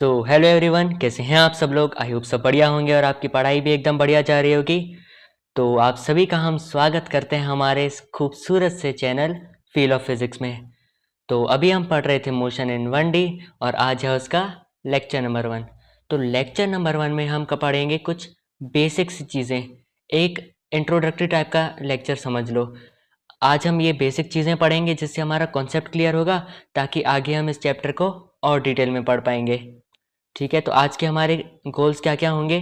तो hello everyone, कैसे हैं आप सब लोग। आई होप सब बढ़िया होंगे और आपकी पढ़ाई भी एकदम बढ़िया जा रही होगी। तो आप सभी का हम स्वागत करते हैं हमारे इस खूबसूरत से चैनल फील ऑफ फिजिक्स में। तो अभी हम पढ़ रहे थे मोशन इन 1D और आज है उसका लेक्चर नंबर 1। तो लेक्चर नंबर 1 में हम पढ़ेंगे कुछ बेसिक सी चीज़ें, एक इंट्रोडक्टरी टाइप का लेक्चर समझ लो। आज हम ये बेसिक चीज़ें पढ़ेंगे जिससे हमारा कॉन्सेप्ट क्लियर होगा, ताकि आगे हम इस चैप्टर को और डिटेल में पढ़ पाएंगे। ठीक है, तो आज के हमारे गोल्स क्या क्या होंगे।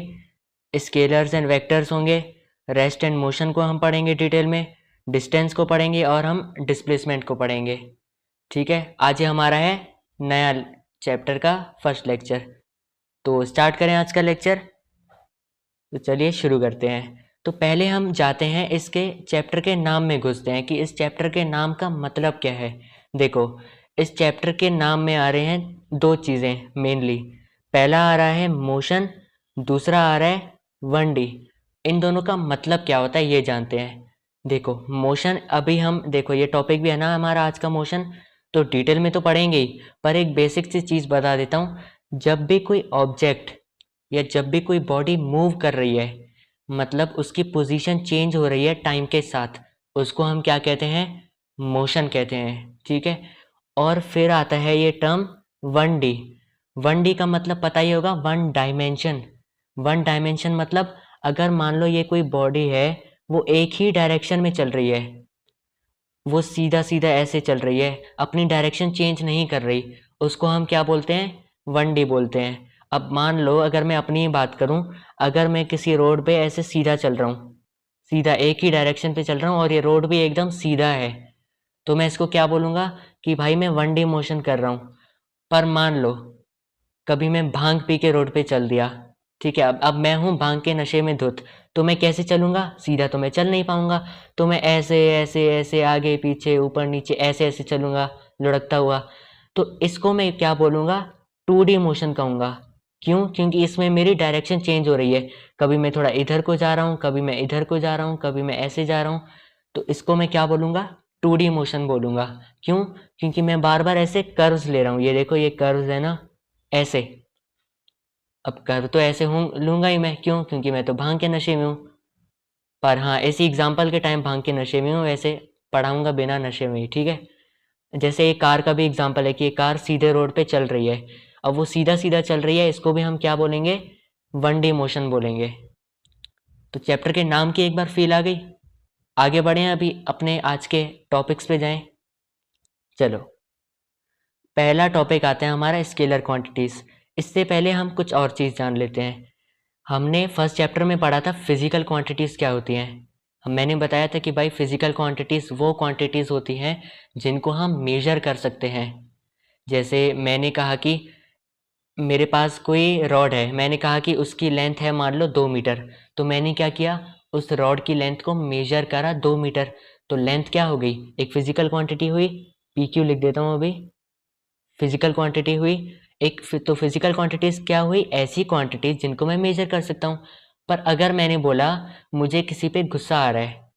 स्केलर्स एंड वेक्टर्स होंगे, रेस्ट एंड मोशन को हम पढ़ेंगे डिटेल में, डिस्टेंस को पढ़ेंगे और हम डिस्प्लेसमेंट को पढ़ेंगे। ठीक है, आज ये हमारा है नया चैप्टर का फर्स्ट लेक्चर। तो स्टार्ट करें आज का लेक्चर। तो चलिए शुरू करते हैं। तो पहले हम जाते हैं इसके चैप्टर के नाम में घुसते हैं कि इस चैप्टर के नाम का मतलब क्या है। देखो, इस चैप्टर के नाम में आ रहे हैं दो चीज़ें मेनली। पहला आ रहा है मोशन, दूसरा आ रहा है 1D। इन दोनों का मतलब क्या होता है ये जानते हैं। देखो मोशन, अभी हम देखो ये टॉपिक भी है ना हमारा आज का मोशन, तो डिटेल में तो पढ़ेंगे ही, पर एक बेसिक सी चीज़ बता देता हूँ। जब भी कोई ऑब्जेक्ट या जब भी कोई बॉडी मूव कर रही है, मतलब उसकी पोजीशन चेंज हो रही है टाइम के साथ, उसको हम क्या कहते हैं, मोशन कहते हैं। ठीक है, और फिर आता है ये टर्म 1D। 1D का मतलब पता ही होगा, वन डायमेंशन। वन डायमेंशन मतलब अगर मान लो ये कोई बॉडी है, वो एक ही डायरेक्शन में चल रही है, वो सीधा सीधा ऐसे चल रही है, अपनी डायरेक्शन चेंज नहीं कर रही, उसको हम क्या बोलते हैं, 1D बोलते हैं। अब मान लो अगर मैं अपनी ही बात करूं, अगर मैं किसी रोड पे ऐसे सीधा चल रहा हूं, सीधा एक ही डायरेक्शन पे चल रहा हूं और ये रोड भी एकदम सीधा है, तो मैं इसको क्या बोलूँगा कि भाई मैं 1D मोशन कर रहा हूँ। पर मान लो कभी मैं भांग पी के रोड पे चल दिया, ठीक है, अब मैं हूँ भांग के नशे में धुत, तो मैं कैसे चलूँगा, सीधा तो मैं चल नहीं पाऊँगा। तो मैं ऐसे ऐसे ऐसे आगे पीछे ऊपर नीचे ऐसे ऐसे चलूँगा, लुढ़कता हुआ। तो इसको मैं क्या बोलूँगा, 2D मोशन कहूँगा। क्यों, क्योंकि इसमें मेरी डायरेक्शन चेंज हो रही है, कभी मैं थोड़ा इधर को जा रहा हूँ, कभी मैं इधर को जा रहा हूँ, कभी मैं ऐसे जा रहा हूँ। तो इसको मैं क्या बोलूँगा, 2D मोशन बोलूँगा। क्यों, क्योंकि मैं बार बार ऐसे कर्व्स ले रहा हूँ। ये देखो ये कर्व्स है ना, ऐसे। अब कर्व तो ऐसे हूँ लूँगा ही मैं, क्यों, क्योंकि मैं तो भांग के नशे में हूँ। पर हाँ, इसी एग्जाम्पल के टाइम भांग के नशे में हूँ, वैसे पढ़ाऊँगा बिना नशे में ही। ठीक है, जैसे एक कार का भी एग्जाम्पल है कि ये कार सीधे रोड पे चल रही है, अब वो सीधा सीधा चल रही है, इसको भी हम क्या बोलेंगे, 1D मोशन बोलेंगे। तो चैप्टर के नाम की एक बार फील आ गई। आगे बढ़े, अभी अपने आज के टॉपिक्स पे जाएं। चलो, पहला टॉपिक आता है हमारा स्केलर क्वांटिटीज। इससे पहले हम कुछ और चीज़ जान लेते हैं। हमने फर्स्ट चैप्टर में पढ़ा था फिजिकल क्वांटिटीज क्या होती हैं। मैंने बताया था कि भाई फिजिकल क्वांटिटीज वो क्वांटिटीज होती हैं जिनको हम मेजर कर सकते हैं। जैसे मैंने कहा कि मेरे पास कोई रॉड है, मैंने कहा कि उसकी लेंथ है मान लो 2 मीटर, तो मैंने क्या किया, उस रॉड की लेंथ को मेजर करा 2 मीटर। तो लेंथ क्या हो गई, एक फिजिकल क्वांटिटी हुई, PQ लिख देता हूँ अभी, फिजिकल क्वांटिटी हुई एक। तो फिजिकल क्वांटिटीज क्या हुई, ऐसी क्वांटिटीज जिनको मैं मेजर कर सकता हूँ। पर अगर मैंने बोला मुझे किसी पे गुस्सा आ रहा है,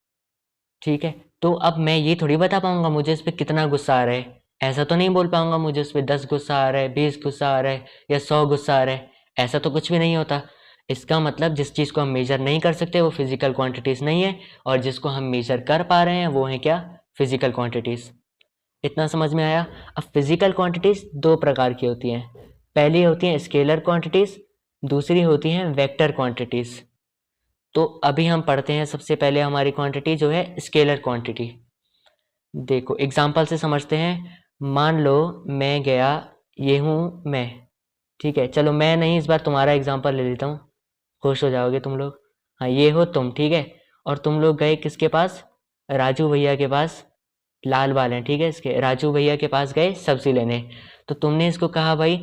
ठीक है, तो अब मैं ये थोड़ी बता पाऊंगा मुझे इस पे कितना गुस्सा आ रहा है। ऐसा तो नहीं बोल पाऊंगा मुझे उस पे 10 गुस्सा आ रहा है, 20 गुस्सा आ रहा है या 100 गुस्सा आ रहा है, ऐसा तो कुछ भी नहीं होता। इसका मतलब जिस चीज़ को हम मेजर नहीं कर सकते वो फिजिकल क्वांटिटीज नहीं है, और जिसको हम मेजर कर पा रहे हैं वो है क्या, फिजिकल क्वांटिटीज। इतना समझ में आया। अब फिजिकल क्वांटिटीज दो प्रकार की होती हैं। पहली होती हैं स्केलर क्वांटिटीज, दूसरी होती हैं वेक्टर क्वांटिटीज। तो अभी हम पढ़ते हैं सबसे पहले हमारी क्वांटिटी जो है स्केलर क्वांटिटी। देखो एग्जांपल से समझते हैं। मान लो मैं गया, ये हूँ मैं, ठीक है, चलो मैं नहीं, इस बार तुम्हारा एग्जांपल ले लेता हूँ, खुश हो जाओगे तुम लोग। हाँ, ये हो तुम, ठीक है, और तुम लोग गए किसके पास, राजू भैया के पास। लाल बाल हैं, ठीक है, इसके राजू भैया के पास गए सब्जी लेने। तो तुमने इसको कहा भाई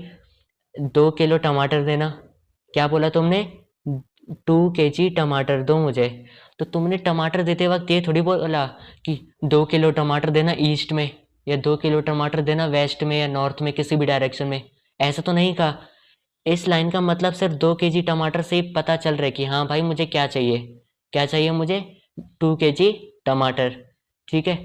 2 किलो टमाटर देना। क्या बोला तुमने, 2 kg टमाटर दो मुझे। तो तुमने टमाटर देते वक्त ये थोड़ी बोला कि 2 किलो टमाटर देना ईस्ट में, या 2 किलो टमाटर देना वेस्ट में या नॉर्थ में, किसी भी डायरेक्शन में। ऐसा तो नहीं कहा। इस लाइन का मतलब सिर्फ 2 kg टमाटर से ही पता चल रहा है कि हाँ भाई मुझे क्या चाहिए, क्या चाहिए मुझे, 2 kg टमाटर। ठीक है,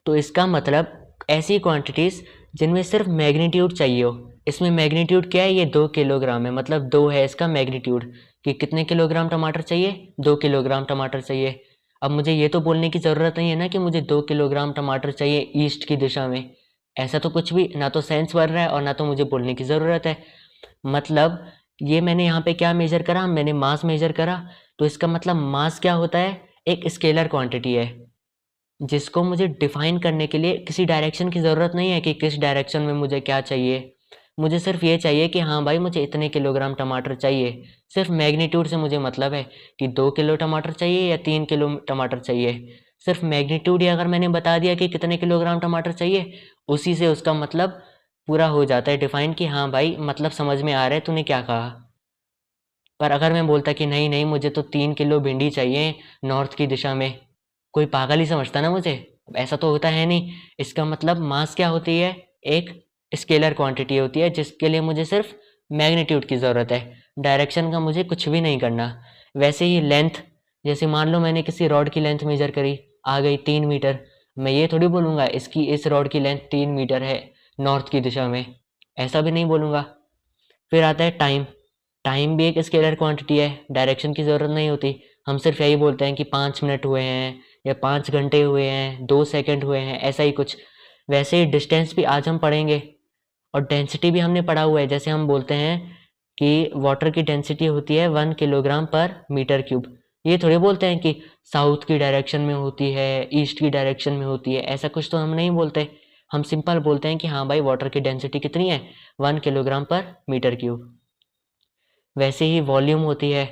तो इसका मतलब ऐसी क्वांटिटीज जिनमें सिर्फ मैग्नीट्यूड चाहिए हो, इसमें मैग्नीट्यूड क्या है, ये 2 किलोग्राम है, मतलब 2 है इसका मैग्नीट्यूड कि कितने किलोग्राम टमाटर चाहिए, 2 किलोग्राम टमाटर चाहिए। अब मुझे ये तो बोलने की ज़रूरत नहीं है ना कि मुझे 2 किलोग्राम टमाटर चाहिए ईस्ट की दिशा में। ऐसा तो कुछ भी ना तो सेंस बन रहा है और ना तो मुझे बोलने की ज़रूरत है। मतलब ये मैंने यहाँ पे क्या मेजर करा, मैंने मास मेजर करा। तो इसका मतलब मास क्या होता है, एक स्केलर क्वांटिटी है जिसको मुझे डिफाइन करने के लिए किसी डायरेक्शन की ज़रूरत नहीं है कि किस डायरेक्शन में मुझे क्या चाहिए। मुझे सिर्फ ये चाहिए कि हाँ भाई मुझे इतने किलोग्राम टमाटर चाहिए। सिर्फ मैग्नीट्यूड से मुझे मतलब है कि 2 किलो टमाटर चाहिए या 3 किलो टमाटर चाहिए। सिर्फ मैग्नीट्यूड ही अगर मैंने बता दिया कि कितने किलोग्राम टमाटर चाहिए, उसी से उसका मतलब पूरा हो जाता है डिफाइन कि हाँ भाई मतलब समझ में आ रहा है तूने क्या कहा। पर अगर मैं बोलता कि नहीं नहीं मुझे तो 3 किलो भिंडी चाहिए नॉर्थ की दिशा में, कोई पागल ही समझता ना मुझे। ऐसा तो होता है नहीं। इसका मतलब मास क्या होती है, एक स्केलर क्वांटिटी होती है जिसके लिए मुझे सिर्फ मैग्नीट्यूड की ज़रूरत है, डायरेक्शन का मुझे कुछ भी नहीं करना। वैसे ही लेंथ, जैसे मान लो मैंने किसी रॉड की लेंथ मेजर करी, आ गई 3 मीटर, मैं ये थोड़ी बोलूँगा इसकी इस रॉड की लेंथ 3 मीटर है नॉर्थ की दिशा में, ऐसा भी नहीं बोलूँगा। फिर आता है टाइम। टाइम भी एक स्केलर क्वांटिटी है, डायरेक्शन की ज़रूरत नहीं होती। हम सिर्फ यही बोलते हैं कि 5 मिनट हुए हैं या 5 घंटे हुए हैं, 2 सेकंड हुए हैं, ऐसा ही कुछ। वैसे ही डिस्टेंस भी आज हम पढ़ेंगे और डेंसिटी भी हमने पढ़ा हुआ है। जैसे हम बोलते हैं कि वाटर की डेंसिटी होती है 1 किलोग्राम/मीटर क्यूब। ये थोड़ी बोलते हैं कि साउथ की डायरेक्शन में होती है, ईस्ट की डायरेक्शन में होती है, ऐसा कुछ तो हम नहीं बोलते। हम सिंपल बोलते हैं कि हाँ भाई वाटर की डेंसिटी कितनी है, 1 किलोग्राम/मीटर क्यूब। वैसे ही वॉल्यूम होती है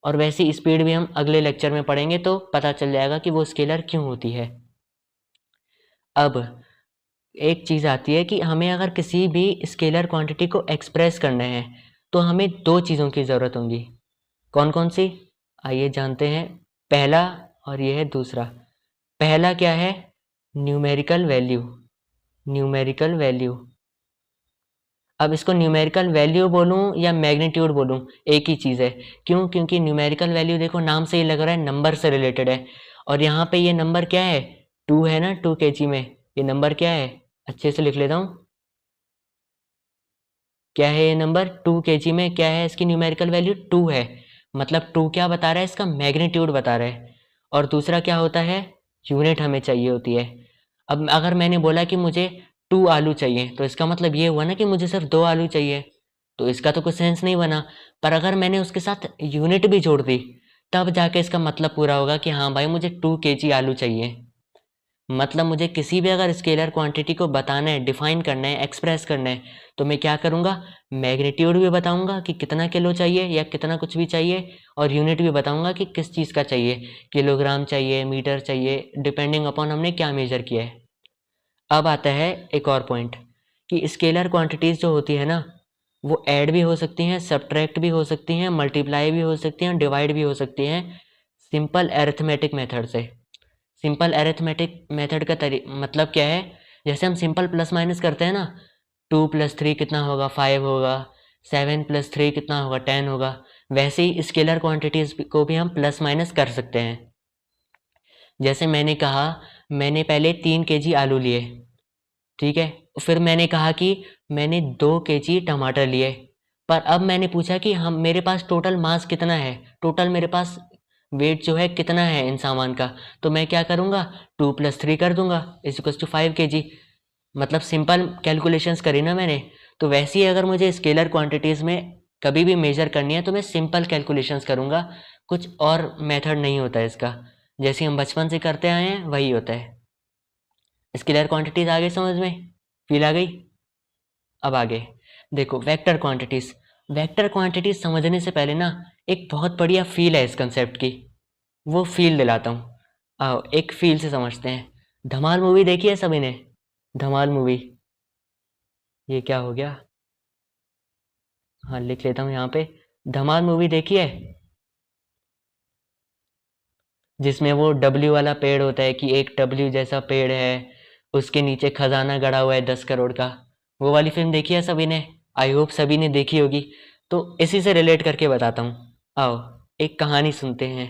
और वैसी स्पीड भी हम अगले लेक्चर में पढ़ेंगे तो पता चल जाएगा कि वो स्केलर क्यों होती है। अब एक चीज़ आती है कि हमें अगर किसी भी स्केलर क्वांटिटी को एक्सप्रेस करना है तो हमें दो चीज़ों की ज़रूरत होगी। कौन कौन सी, आइए जानते हैं। पहला और ये है दूसरा। पहला क्या है, न्यूमेरिकल वैल्यू। न्यूमेरिकल वैल्यू, अब इसको न्यूमेरिकल वैल्यू बोलूँ या मैग्नीट्यूड बोलूँ एक ही चीज़ है। क्यों, क्योंकि न्यूमेरिकल वैल्यू देखो नाम से ही लग रहा है नंबर से रिलेटेड है। और यहाँ पे ये नंबर क्या है, 2 है ना, 2 kg में ये नंबर क्या है, अच्छे से लिख लेता हूँ। क्या है ये नंबर, 2 kg में क्या है, इसकी न्यूमेरिकल वैल्यू 2 है। मतलब 2 क्या बता रहा है, इसका मैग्नीट्यूड बता रहा है। और दूसरा क्या होता है, यूनिट हमें चाहिए होती है। अब अगर मैंने बोला कि मुझे 2 आलू चाहिए तो इसका मतलब ये हुआ ना कि मुझे सिर्फ 2 आलू चाहिए, तो इसका तो कुछ सेंस नहीं बना। पर अगर मैंने उसके साथ यूनिट भी जोड़ दी तब जाके इसका मतलब पूरा होगा कि हाँ भाई मुझे 2 kg आलू चाहिए। मतलब मुझे किसी भी अगर स्केलर क्वांटिटी को बताना है, डिफाइन करना है, एक्सप्रेस करना है, तो मैं क्या करूँगा, मैग्नीट्यूड भी बताऊँगा कि कितना किलो चाहिए या कितना कुछ भी चाहिए, और यूनिट भी बताऊँगा कि किस चीज़ का चाहिए, किलोग्राम चाहिए, मीटर चाहिए, डिपेंडिंग अपॉन हमने क्या मेजर किया है। अब आता है एक और पॉइंट कि स्केलर क्वांटिटीज़ जो होती है ना, वो ऐड भी हो सकती हैं, सब्ट्रैक्ट भी हो सकती हैं, मल्टीप्लाई भी हो सकती हैं, डिवाइड भी हो सकती हैं सिंपल अरिथमेटिक मेथड से। सिंपल अरिथमेटिक मेथड का मतलब क्या है, जैसे हम सिंपल प्लस माइनस करते हैं ना, 2 + 3 कितना होगा, 5 होगा, 7 + 3 कितना होगा, 10 होगा। वैसे ही स्केलर क्वांटिटीज़ को भी हम प्लस माइनस कर सकते हैं। जैसे मैंने कहा, मैंने पहले 3 kg आलू लिए, ठीक है, फिर मैंने कहा कि मैंने 2 kg टमाटर लिए। पर अब मैंने पूछा कि हम मेरे पास टोटल मास कितना है, टोटल मेरे पास वेट जो है कितना है इन सामान का, तो मैं क्या करूँगा, 2 + 3 कर दूंगा = 5 kg। मतलब सिंपल कैलकुलेशंस करी ना मैंने। तो वैसे ही अगर मुझे स्केलर क्वांटिटीज़ में कभी भी मेजर करनी है तो मैं सिंपल कैलकुलेशंस करूँगा, कुछ और मेथड नहीं होता है इसका। जैसे हम बचपन से करते आए हैं वही होता है। स्केलर क्वांटिटीज़ आ गई समझ में, फील आ गई। अब आगे देखो वेक्टर क्वांटिटीज़। वेक्टर क्वांटिटीज़ समझने से पहले ना एक बहुत बढ़िया फील है इस कंसेप्ट की, वो फील दिलाता हूँ। आओ एक फील से समझते हैं। धमाल मूवी देखी है सभी ने, धमाल मूवी। ये क्या हो गया, हाँ लिख लेता हूँ यहाँ पे, धमाल मूवी देखी है, जिसमें वो डब्ल्यू वाला पेड़ होता है कि एक डब्ल्यू जैसा पेड़ है, उसके नीचे खजाना गड़ा हुआ है 10 करोड़ का। वो वाली फिल्म देखी है सभी ने, आई होप सभी ने देखी होगी। तो इसी से रिलेट करके बताता हूँ। आओ एक कहानी सुनते हैं।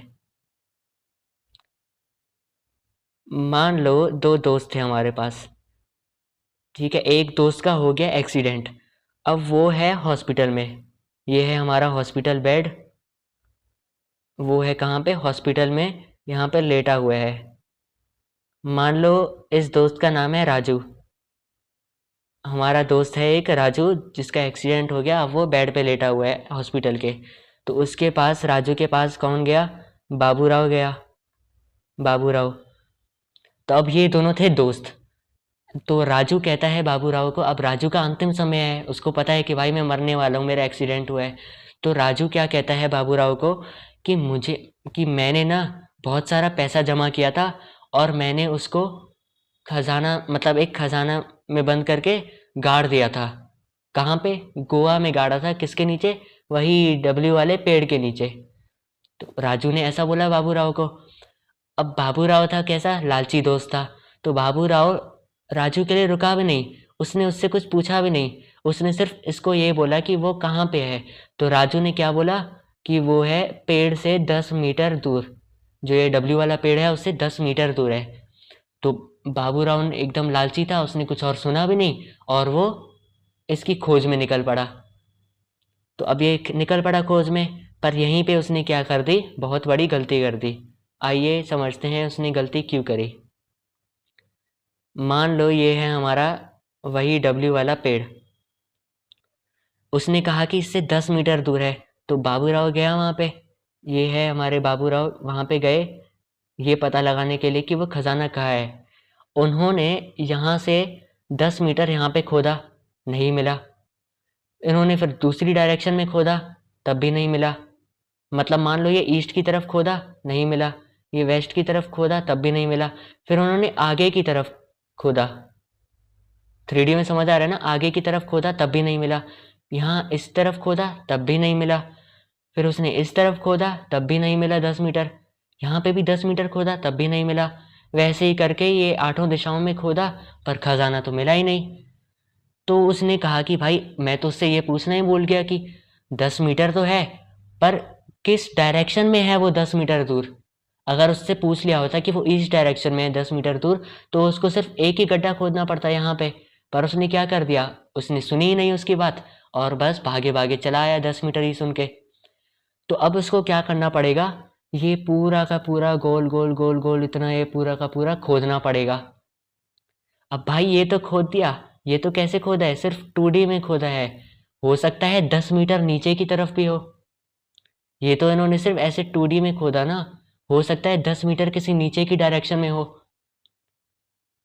मान लो दो दोस्त थे हमारे पास, ठीक है, एक दोस्त का हो गया एक्सीडेंट, अब वो है हॉस्पिटल में, ये है हमारा हॉस्पिटल बेड, वो है कहाँ पे, हॉस्पिटल में, यहाँ पे लेटा हुआ है। मान लो इस दोस्त का नाम है राजू, हमारा दोस्त है एक राजू जिसका एक्सीडेंट हो गया, अब वो बेड पे लेटा हुआ है हॉस्पिटल के। तो उसके पास, राजू के पास कौन गया, बाबूराव गया, बाबूराव। तो अब ये दोनों थे दोस्त। तो राजू कहता है बाबूराव को, अब राजू का अंतिम समय है, उसको पता है कि भाई मैं मरने वाला हूँ, मेरा एक्सीडेंट हुआ है। तो राजू क्या कहता है बाबूराव को कि मैंने ना बहुत सारा पैसा जमा किया था और मैंने उसको खजाना, मतलब एक खजाना में बंद करके गाड़ दिया था। कहाँ पे, गोवा में गाड़ा था, किसके नीचे, वही डब्ल्यू वाले पेड़ के नीचे। तो राजू ने ऐसा बोला बाबूराव को। अब बाबूराव था कैसा, लालची दोस्त था। तो बाबूराव राजू के लिए रुका भी नहीं, उसने उससे कुछ पूछा भी नहीं, उसने सिर्फ इसको ये बोला कि वो कहाँ पे है। तो राजू ने क्या बोला कि वो है पेड़ से 10 मीटर दूर, जो ये डब्ल्यू वाला पेड़ है उससे 10 मीटर दूर है। तो बाबूराव ने एकदम लालची था, उसने कुछ और सुना भी नहीं और वो इसकी खोज में निकल पड़ा। तो अब ये निकल पड़ा खोज में, पर यहीं पे उसने क्या कर दी, बहुत बड़ी गलती कर दी। आइए समझते हैं उसने गलती क्यों करी। मान लो ये है हमारा वही डब्ल्यू वाला पेड़, उसने कहा कि इससे 10 मीटर दूर है। तो बाबूराव गया वहाँ पे, ये है हमारे बाबूराव, वहाँ पे गए ये पता लगाने के लिए कि वो खजाना कहाँ है। उन्होंने यहाँ से 10 मीटर यहाँ पे खोदा, नहीं मिला। इन्होंने फिर दूसरी डायरेक्शन में खोदा, तब भी नहीं मिला। मतलब मान लो ये ईस्ट की तरफ खोदा, नहीं मिला, ये वेस्ट की तरफ खोदा, तब भी नहीं मिला। फिर उन्होंने आगे की तरफ खोदा, 3D में समझ आ रहा है ना, आगे की तरफ खोदा तब भी नहीं मिला। यहाँ इस तरफ खोदा तब भी नहीं मिला। फिर उसने इस तरफ खोदा तब भी नहीं मिला 10 मीटर। यहाँ पे भी 10 मीटर खोदा तब भी नहीं मिला। वैसे ही करके ये 8 दिशाओं में खोदा, पर खजाना तो मिला ही नहीं। तो उसने कहा कि भाई मैं तो उससे ये पूछना ही भूल गया कि 10 मीटर तो है, पर किस डायरेक्शन में है वो 10 मीटर दूर। अगर उससे पूछ लिया होता कि वो ईस्ट डायरेक्शन में है 10 मीटर दूर, तो उसको सिर्फ एक ही गड्ढा खोदना पड़ता यहाँ पे। पर उसने क्या कर दिया, उसने सुनी ही नहीं उसकी बात और बस भागे भागे चला आया 10 मीटर ही सुन के। तो अब उसको क्या करना पड़ेगा, ये पूरा का पूरा गोल गोल गोल गोल इतना ये पूरा का पूरा खोदना पड़ेगा। अब भाई ये तो खोद दिया, ये तो कैसे खोदा है, सिर्फ 2D में खोदा है, हो सकता है 10 मीटर नीचे की तरफ भी हो। ये तो इन्होंने सिर्फ ऐसे 2D में खोदा ना, हो सकता है 10 मीटर किसी नीचे की डायरेक्शन में हो।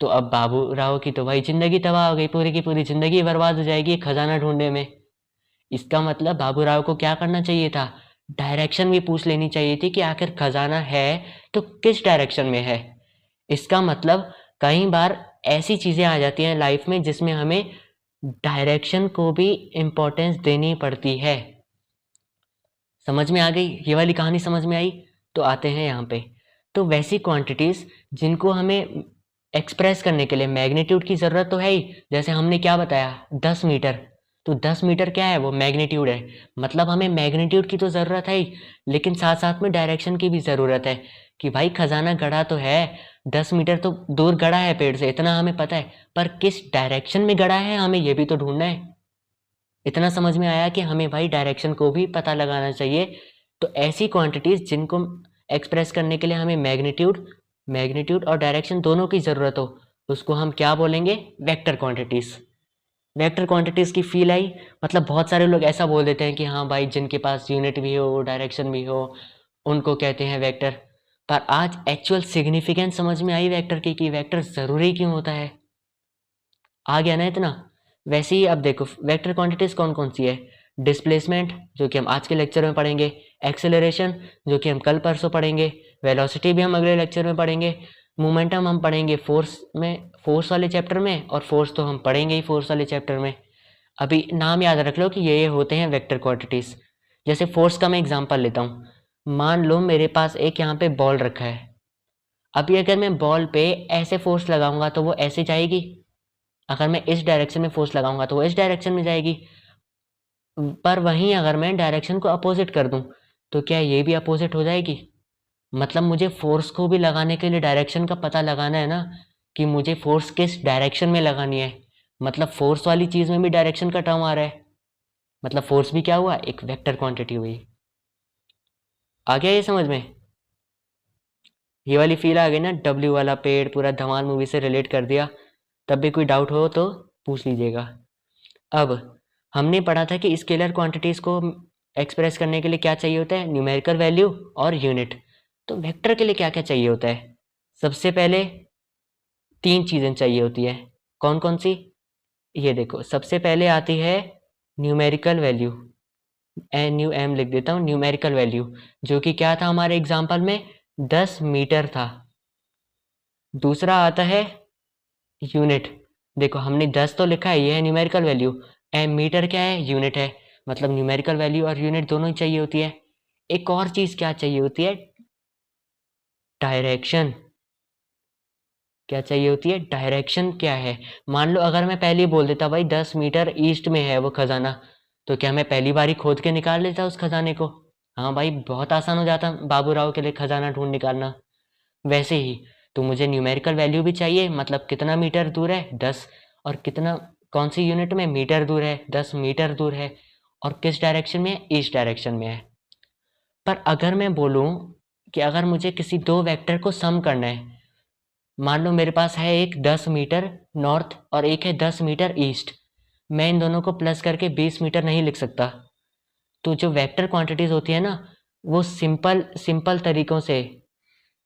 तो अब बाबू राव की तो भाई जिंदगी तबाह हो गई, पूरी की पूरी जिंदगी बर्बाद हो जाएगी खजाना ढूंढने में। इसका मतलब बाबू राव को क्या करना चाहिए था, डायरेक्शन भी पूछ लेनी चाहिए थी कि आखिर खजाना है तो किस डायरेक्शन में है। इसका मतलब कई बार ऐसी चीजें आ जाती हैं लाइफ में जिसमें हमें डायरेक्शन को भी इम्पोर्टेंस देनी पड़ती है। समझ में आ गई ये वाली कहानी, समझ में आई। तो आते हैं यहाँ पे, तो वैसी क्वांटिटीज जिनको हमें एक्सप्रेस करने के लिए मैग्नीट्यूड की ज़रूरत तो है ही। जैसे हमने क्या बताया, 10 मीटर, तो 10 मीटर क्या है, वो मैग्नीट्यूड है। मतलब हमें मैग्नीट्यूड की तो ज़रूरत है ही, लेकिन साथ साथ में डायरेक्शन की भी ज़रूरत है कि भाई खजाना गड़ा तो है, 10 मीटर तो दूर गड़ा है पेड़ से, इतना हमें पता है, पर किस डायरेक्शन में गड़ा है हमें ये भी तो ढूंढना है। इतना समझ में आया कि हमें भाई डायरेक्शन को भी पता लगाना चाहिए। तो ऐसी क्वांटिटीज जिनको एक्सप्रेस करने के लिए हमें मैग्नीट्यूड मैग्नीट्यूड और डायरेक्शन दोनों की ज़रूरत हो, उसको हम क्या बोलेंगे, वेक्टर क्वांटिटीज़। वेक्टर क्वांटिटीज़ की फील आई। मतलब बहुत सारे लोग ऐसा बोल देते हैं कि हाँ भाई जिनके पास यूनिट भी हो डायरेक्शन भी हो उनको कहते हैं वेक्टर। पर आज एक्चुअल सिग्निफिकेंस समझ में आई वेक्टर की कि वेक्टर ज़रूरी क्यों होता है। आ गया ना इतना। वैसे ही अब देखो वेक्टर क्वांटिटीज कौन कौन सी है, डिस्प्लेसमेंट जो कि हम आज के लेक्चर में पढ़ेंगे, एक्सेलरेशन जो कि हम कल परसों पढ़ेंगे, वेलोसिटी भी हम अगले लेक्चर में पढ़ेंगे, मोमेंटम हम पढ़ेंगे फोर्स वाले चैप्टर में, और फोर्स तो हम पढ़ेंगे ही फोर्स वाले चैप्टर में। अभी नाम याद रख लो कि ये होते हैं वेक्टर क्वांटिटीज। जैसे फोर्स का मैं एग्जांपल लेता हूँ। मान लो मेरे पास एक यहाँ पे बॉल रखा है, अभी अगर मैं बॉल पे ऐसे फोर्स लगाऊंगा तो वो ऐसे जाएगी, अगर मैं इस डायरेक्शन में फोर्स लगाऊंगा तो वो इस डायरेक्शन में जाएगी। पर वहीं अगर मैं डायरेक्शन को अपोजिट कर दूं तो क्या ये भी अपोजिट हो जाएगी। मतलब मुझे फोर्स को भी लगाने के लिए डायरेक्शन का पता लगाना है ना, कि मुझे फोर्स किस डायरेक्शन में लगानी है। मतलब फोर्स वाली चीज़ में भी डायरेक्शन का टर्म आ रहा है। मतलब फोर्स भी क्या हुआ, एक वेक्टर क्वांटिटी हुई। आ गया ये समझ में? ये वाली फील आ गई ना, डब्ल्यू वाला पेड़ पूरा धमाल मूवी से रिलेट कर दिया। तब भी कोई डाउट हो तो पूछ लीजिएगा। अब हमने पढ़ा था कि स्केलर क्वांटिटीज को एक्सप्रेस करने के लिए क्या चाहिए होता है, न्यूमेरिकल वैल्यू और यूनिट। तो वेक्टर के लिए क्या क्या चाहिए होता है? सबसे पहले 3 चीज़ें चाहिए होती है। कौन कौन सी? ये देखो, सबसे पहले आती है न्यूमेरिकल वैल्यू, NUM लिख देता हूँ, न्यूमेरिकल वैल्यू, जो कि क्या था हमारे एग्जाम्पल में, 10 मीटर था। दूसरा आता है यूनिट। देखो हमने 10 तो लिखा है, ये है न्यूमेरिकल वैल्यू। मीटर क्या है, यूनिट है। मतलब न्यूमेरिकल वैल्यू और यूनिट दोनों ही चाहिए होती है। एक और चीज़ क्या चाहिए होती है, डायरेक्शन। क्या चाहिए होती है, डायरेक्शन क्या है। मान लो अगर मैं पहले ही बोल देता भाई 10 मीटर ईस्ट में है वो खजाना, तो क्या मैं पहली बार ही खोद के निकाल लेता उस खजाने को? हाँ भाई, बहुत आसान हो जाता बाबू राव के लिए खजाना ढूंढ निकालना। वैसे ही तो मुझे न्यूमेरिकल वैल्यू भी चाहिए, मतलब कितना मीटर दूर है, 10, और कितना, कौन सी यूनिट में, मीटर दूर है, 10 मीटर दूर है, और किस डायरेक्शन में है, ईस्ट डायरेक्शन में है। पर अगर मैं बोलूँ कि अगर मुझे किसी दो वेक्टर को सम करना है, मान लो मेरे पास है एक 10 मीटर नॉर्थ और एक है 10 मीटर ईस्ट, मैं इन दोनों को प्लस करके 20 मीटर नहीं लिख सकता। तो जो वेक्टर क्वांटिटीज होती है ना, वो सिंपल सिंपल तरीकों से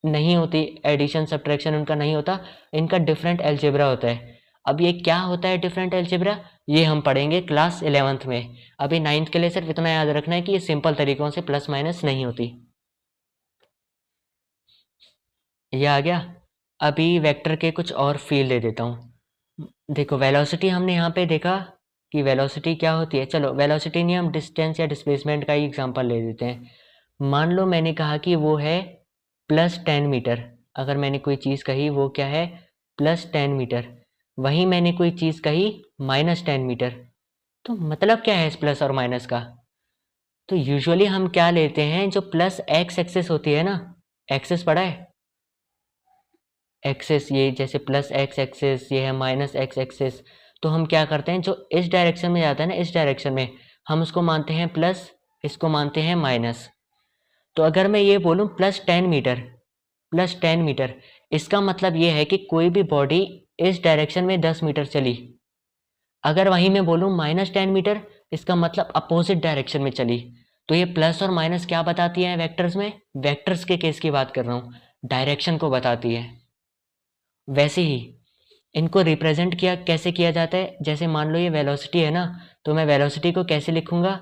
नहीं होती, एडिशन सब्ट्रैक्शन उनका नहीं होता, इनका डिफरेंट अलजेब्रा होता है। अब ये क्या होता है डिफरेंट अलजेब्रा, ये हम पढ़ेंगे क्लास 11th में। अभी 9th के लिए सिर्फ इतना याद रखना है कि ये सिंपल तरीकों से प्लस माइनस नहीं होती। ये आ गया। अभी वेक्टर के कुछ और फील्ड दे देता हूँ। देखो वेलोसिटी हमने यहाँ पे देखा कि वेलोसिटी क्या होती है। चलो वेलोसिटी नहीं, हम डिस्टेंस या डिस्प्लेसमेंट का ही एग्जांपल ले देते हैं। मान लो मैंने कहा कि वो है +10 मीटर। अगर मैंने कोई चीज़ कही वो क्या है, +10 मीटर, वहीं मैंने कोई चीज़ कही -10 मीटर, तो मतलब क्या है इस प्लस और माइनस का? तो यूजुअली हम क्या लेते हैं, जो प्लस एक्स एक्सिस होती है ना, एक्सिस पढ़ा है, एक्सिस, ये जैसे प्लस एक्स एक्सिस, ये है माइनस एक्स एक्सिस, तो हम क्या करते हैं, जो इस डायरेक्शन में जाता है ना, इस डायरेक्शन में हम उसको मानते हैं प्लस, इसको मानते हैं माइनस। तो अगर मैं ये बोलूँ +10 मीटर, +10 मीटर, इसका मतलब ये है कि कोई भी बॉडी इस डायरेक्शन में 10 मीटर चली। अगर वहीं मैं बोलूँ -10 मीटर, इसका मतलब अपोजिट डायरेक्शन में चली। तो ये प्लस और माइनस क्या बताती है वेक्टर्स में, वेक्टर्स के केस की बात कर रहा हूँ, डायरेक्शन को बताती है। वैसे ही इनको रिप्रेजेंट किया कैसे किया जाता है, जैसे मान लो ये वेलोसिटी है ना, तो मैं वेलोसिटी को कैसे लिखूंगा,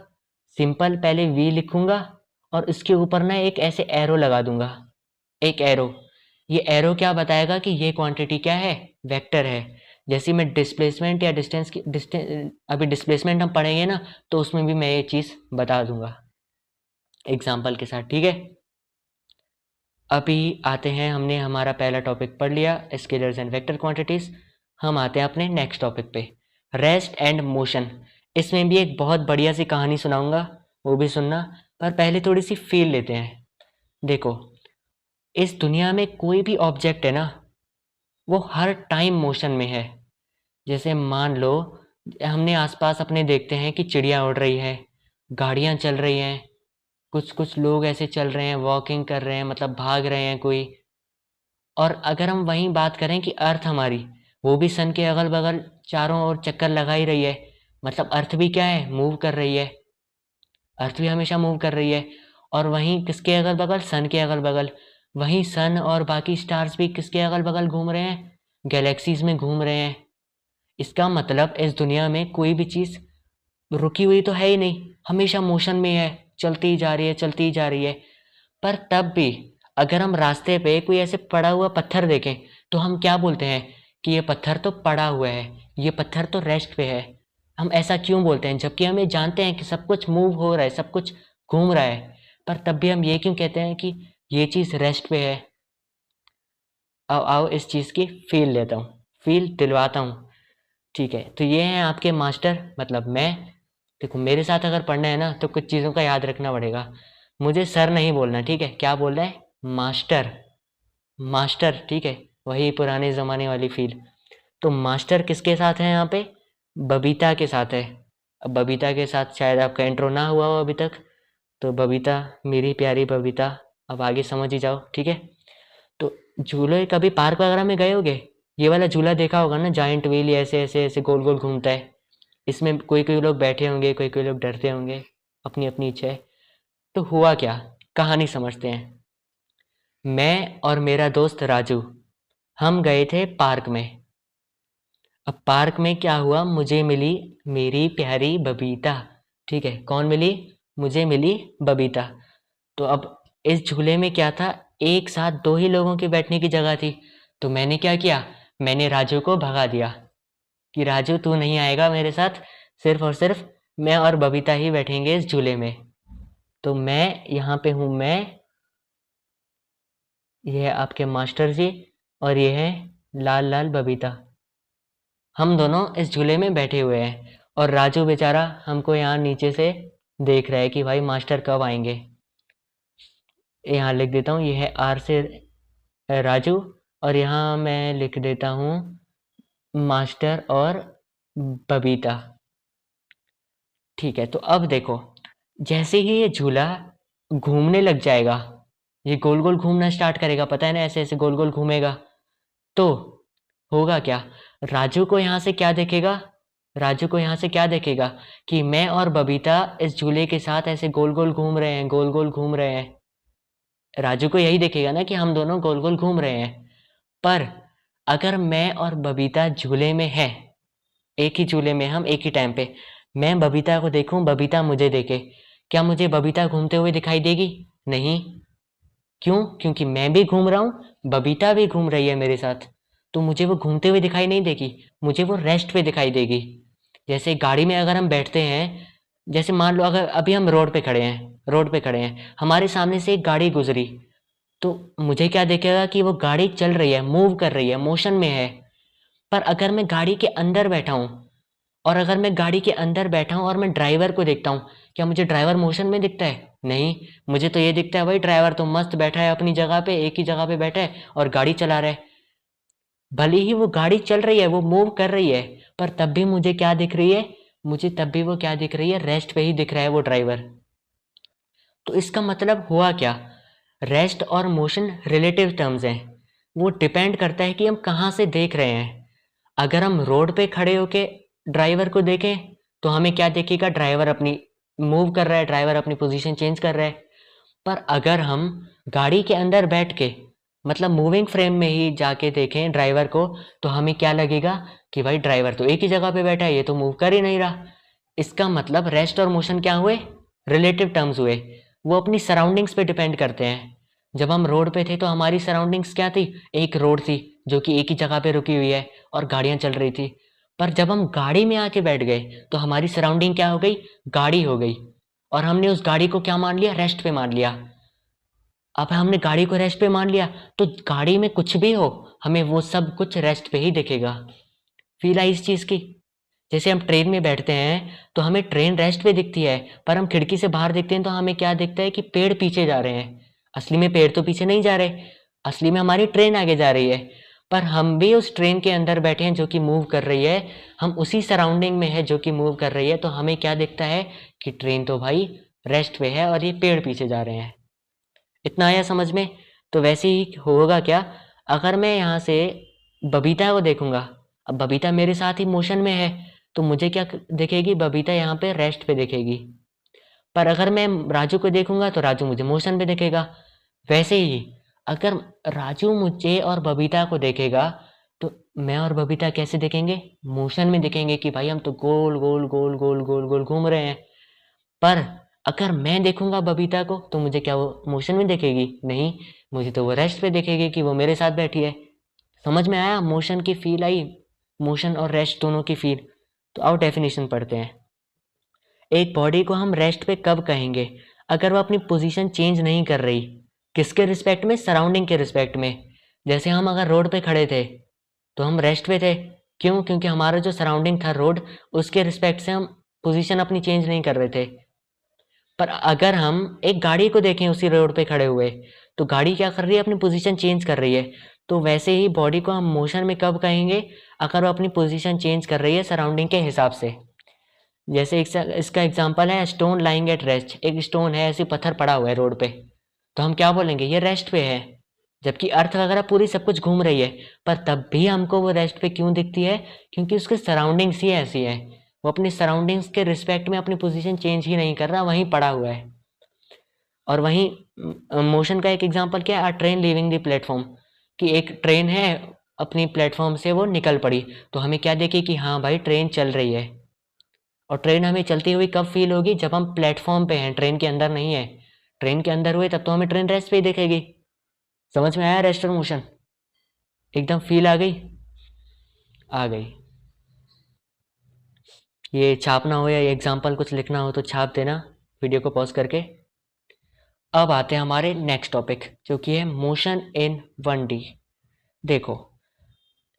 सिंपल, पहले v लिखूंगा और इसके ऊपर ना एक ऐसे एरो लगा दूंगा, एक एरो। ये एरो क्या बताएगा कि ये क्वांटिटी क्या है, वेक्टर है। जैसे मैं डिस्प्लेसमेंट या डिस्टेंस की अभी डिस्प्लेसमेंट हम पढ़ेंगे ना, तो उसमें भी मैं ये चीज़ बता दूंगा एग्जाम्पल के साथ, ठीक है। अभी आते हैं, हमने हमारा पहला टॉपिक पढ़ लिया, स्केलर्स एंड वेक्टर क्वांटिटीज। हम आते हैं अपने नेक्स्ट टॉपिक पे, रेस्ट एंड मोशन। इसमें भी एक बहुत बढ़िया सी कहानी सुनाऊंगा, वो भी सुनना, पर पहले थोड़ी सी फील लेते हैं। देखो इस दुनिया में कोई भी ऑब्जेक्ट है ना, वो हर टाइम मोशन में है। जैसे मान लो हमने आसपास अपने देखते हैं कि चिड़िया उड़ रही है, गाड़ियाँ चल रही हैं, कुछ कुछ लोग ऐसे चल रहे हैं, वॉकिंग कर रहे हैं, मतलब भाग रहे हैं कोई। और अगर हम वहीं बात करें कि अर्थ हमारी, वो भी सन के अगल बगल चारों ओर चक्कर लगा ही रही है, मतलब अर्थ भी क्या है, मूव कर रही है, अर्थ भी हमेशा मूव कर रही है। और वहीं किसके अगल बगल, सन के अगल बगल, वहीं सन और बाकी स्टार्स भी किसके अगल बगल घूम रहे हैं, गैलेक्सीज में घूम रहे हैं। इसका मतलब इस दुनिया में कोई भी चीज़ रुकी हुई तो है ही नहीं, हमेशा मोशन में है, चलती ही जा रही है, चलती ही जा रही है। पर तब भी अगर हम रास्ते पे कोई ऐसे पड़ा हुआ पत्थर देखें, तो हम क्या बोलते हैं कि ये पत्थर तो पड़ा हुआ है, ये पत्थर तो रेस्ट पे है। हम ऐसा क्यों बोलते हैं, जबकि हम ये जानते हैं कि सब कुछ मूव हो रहा है, सब कुछ घूम रहा है, पर तब भी हम ये क्यों कहते हैं कि ये चीज़ रेस्ट पे है? आओ आओ इस चीज़ की फील लेता हूँ, फील दिलवाता हूँ, ठीक है। तो ये हैं आपके मास्टर, मतलब मैं। देखो मेरे साथ अगर पढ़ना है ना, तो कुछ चीज़ों का याद रखना पड़ेगा। मुझे सर नहीं बोलना, ठीक है, क्या बोलना है, मास्टर, मास्टर, ठीक है, वही पुराने ज़माने वाली फील। तो मास्टर किसके साथ है यहाँ पे, बबीता के साथ है। अब बबीता के साथ शायद आपका इंट्रो ना हुआ हो अभी तक, तो बबीता, मेरी प्यारी बबीता, अब आगे समझ ही जाओ, ठीक है। तो झूले कभी पार्क वगैरह में गए होगे, ये वाला झूला देखा होगा ना, जायंट व्हील, ऐसे ऐसे ऐसे गोल गोल घूमता है। इसमें कोई कोई लोग बैठे होंगे, कोई कोई लोग डरते होंगे, अपनी अपनी इच्छा है। तो हुआ क्या, कहानी समझते हैं। मैं और मेरा दोस्त राजू, हम गए थे पार्क में। अब पार्क में क्या हुआ, मुझे मिली मेरी प्यारी बबीता, ठीक है। कौन मिली, मुझे मिली बबीता। तो अब इस झूले में क्या था, एक साथ दो ही लोगों के बैठने की जगह थी। तो मैंने क्या किया, मैंने राजू को भगा दिया कि राजू तू नहीं आएगा मेरे साथ, सिर्फ और सिर्फ मैं और बबीता ही बैठेंगे इस झूले में। तो मैं यहाँ पे हूँ, मैं, ये है आपके मास्टर जी, और ये है लाल लाल बबीता। हम दोनों इस झूले में बैठे हुए हैं और राजू बेचारा हमको यहाँ नीचे से देख रहा है कि भाई मास्टर कब आएंगे। यहाँ लिख देता हूँ, ये है आर से राजू, और यहाँ मैं लिख देता हूँ मास्टर और बबीता, ठीक है। तो अब देखो, जैसे ही ये झूला घूमने लग जाएगा, ये गोल गोल घूमना स्टार्ट करेगा, पता है ना, ऐसे ऐसे गोल गोल घूमेगा, तो होगा क्या, राजू को यहाँ से क्या देखेगा, राजू को यहाँ से क्या देखेगा कि मैं और बबीता इस झूले के साथ ऐसे गोल गोल घूम रहे हैं, गोल गोल घूम रहे हैं। राजू को यही देखेगा ना कि हम दोनों गोल गोल घूम रहे हैं। पर अगर मैं और बबीता झूले में है, एक ही झूले में, हम एक ही टाइम पे, मैं बबीता को देखूं, बबीता मुझे देखे, क्या मुझे बबीता घूमते हुए दिखाई देगी, नहीं। क्यों, क्योंकि मैं भी घूम रहा हूं, बबीता भी घूम रही है मेरे साथ, तो मुझे वो घूमते हुए दिखाई नहीं देगी, मुझे वो रेस्ट पे दिखाई देगी। जैसे गाड़ी में अगर हम बैठते हैं, जैसे मान लो अगर अभी हम रोड पे खड़े हैं, रोड पे खड़े हैं, हमारे सामने से एक गाड़ी गुजरी, तो मुझे क्या दिखेगा कि वो गाड़ी चल रही है, मूव कर रही है, मोशन में है। पर अगर मैं गाड़ी के अंदर बैठा हूँ, और अगर मैं गाड़ी के अंदर बैठा हूँ और मैं ड्राइवर को देखता हूँ, क्या मुझे ड्राइवर मोशन में दिखता है, नहीं। मुझे तो ये दिखता है भाई ड्राइवर तो मस्त बैठा है अपनी जगह पे, एक ही जगह पे बैठा है और गाड़ी चला रहा है। भले ही वो गाड़ी चल रही है, वो मूव कर रही है, पर तब भी मुझे क्या दिख रही है, मुझे तब भी वो क्या दिख रही है, रेस्ट पे ही दिख रहा है वो ड्राइवर। तो इसका मतलब हुआ क्या, रेस्ट और मोशन रिलेटिव टर्म्स हैं, वो डिपेंड करता है कि हम कहाँ से देख रहे हैं। अगर हम रोड पे खड़े होके ड्राइवर को देखें, तो हमें क्या दिखेगा, ड्राइवर अपनी मूव कर रहा है, ड्राइवर अपनी पोजीशन चेंज कर रहा है। पर अगर हम गाड़ी के अंदर बैठ के, मतलब मूविंग फ्रेम में ही जाके देखें ड्राइवर को, तो हमें क्या लगेगा कि भाई ड्राइवर तो एक ही जगह पे बैठा है, ये तो मूव कर ही नहीं रहा। इसका मतलब रेस्ट और मोशन क्या हुए, रिलेटिव टर्म्स हुए, वो अपनी सराउंडिंग्स पे डिपेंड करते हैं। जब हम रोड पे थे तो हमारी सराउंडिंग्स क्या थी, एक रोड थी जो कि एक ही जगह पे रुकी हुई है और गाड़ियां चल रही थी। पर जब हम गाड़ी में आके बैठ गए तो हमारी सराउंडिंग क्या हो गई, गाड़ी हो गई, और हमने उस गाड़ी को क्या मान लिया, रेस्ट पे मान लिया। अब हमने गाड़ी को रेस्ट पे मान लिया, तो गाड़ी में कुछ भी हो, हमें वो सब कुछ रेस्ट पे ही दिखेगा। फील आई इस चीज की। जैसे हम ट्रेन में बैठते हैं तो हमें ट्रेन रेस्ट पे दिखती है, पर हम खिड़की से बाहर देखते हैं तो हमें क्या दिखता है कि पेड़ पीछे जा रहे हैं। असली में पेड़ तो पीछे नहीं जा रहे, असली में हमारी ट्रेन आगे जा रही है। पर हम भी उस ट्रेन के अंदर बैठे हैं जो कि मूव कर रही है, हम उसी सराउंडिंग में है जो कि मूव कर रही है, तो हमें क्या दिखता है कि ट्रेन तो भाई रेस्ट पे है और ये पेड़ पीछे जा रहे हैं। इतना आया समझ में। तो वैसे ही होगा क्या, अगर मैं यहाँ से बबीता को देखूंगा, अब बबीता मेरे साथ ही मोशन में है, तो मुझे क्या दिखेगी, बबीता यहाँ पे रेस्ट पे दिखेगी। पर अगर मैं राजू को देखूंगा तो राजू मुझे मोशन पे दिखेगा। वैसे ही अगर राजू मुझे और बबीता को देखेगा, तो मैं और बबीता कैसे दिखेंगे, मोशन में दिखेंगे कि भाई हम तो गोल गोल गोल गोल गोल गोल घूम रहे हैं। पर अगर मैं देखूंगा बबीता को तो मुझे क्या वो मोशन में देखेगी, नहीं, मुझे तो वो रेस्ट पे देखेगी कि वो मेरे साथ बैठी है। समझ में आया, मोशन की फील आई, मोशन और रेस्ट दोनों की फील। तो आओ डेफिनेशन पढ़ते हैं। एक बॉडी को हम रेस्ट पे कब कहेंगे, अगर वो अपनी पोजीशन चेंज नहीं कर रही, किसके रिस्पेक्ट में, सराउंडिंग के रिस्पेक्ट में। जैसे हम अगर रोड पे खड़े थे तो हम रेस्ट पे थे, क्यों, क्योंकि हमारा जो सराउंडिंग था रोड, उसके रिस्पेक्ट से हम पोजीशन अपनी चेंज नहीं कर रहे थे। पर अगर हम एक गाड़ी को देखें उसी रोड पे खड़े हुए, तो गाड़ी क्या कर रही है, अपनी पोजीशन चेंज कर रही है। तो वैसे ही बॉडी को हम मोशन में कब कहेंगे, अगर वो अपनी पोजीशन चेंज कर रही है सराउंडिंग के हिसाब से। जैसे इसका एग्जांपल है स्टोन लाइंग एट रेस्ट। एक स्टोन है, ऐसे पत्थर पड़ा हुआ है रोड पे, तो हम क्या बोलेंगे, ये रेस्ट पे है। जबकि अर्थ वगैरह पूरी सब कुछ घूम रही है, पर तब भी हमको वो रेस्ट पे क्यों दिखती है? क्योंकि उसके सराउंडिंग्स ही ऐसी है। वो अपनी सराउंडिंग्स के रिस्पेक्ट में अपनी पोजीशन चेंज ही नहीं कर रहा, वहीं पड़ा हुआ है। और वहीं मोशन का एक एग्जांपल क्या है? ट्रेन लीविंग द प्लेटफॉर्म, कि एक ट्रेन है, अपनी प्लेटफॉर्म से वो निकल पड़ी, तो हमें क्या देखे कि हाँ भाई ट्रेन चल रही है। और ट्रेन हमें चलती हुई कब फील होगी? जब हम प्लेटफॉर्म पे हैं, ट्रेन के अंदर नहीं है। ट्रेन के अंदर हुए तब तो हमें ट्रेन रेस्ट पे ही दिखेगी। समझ में आया रेस्ट और मोशन? एकदम फील आ गई? आ गई। ये छापना हो या एग्जाम्पल कुछ लिखना हो तो छाप देना वीडियो को पॉज करके। अब आते हैं हमारे नेक्स्ट टॉपिक, जो कि है मोशन इन 1D। देखो,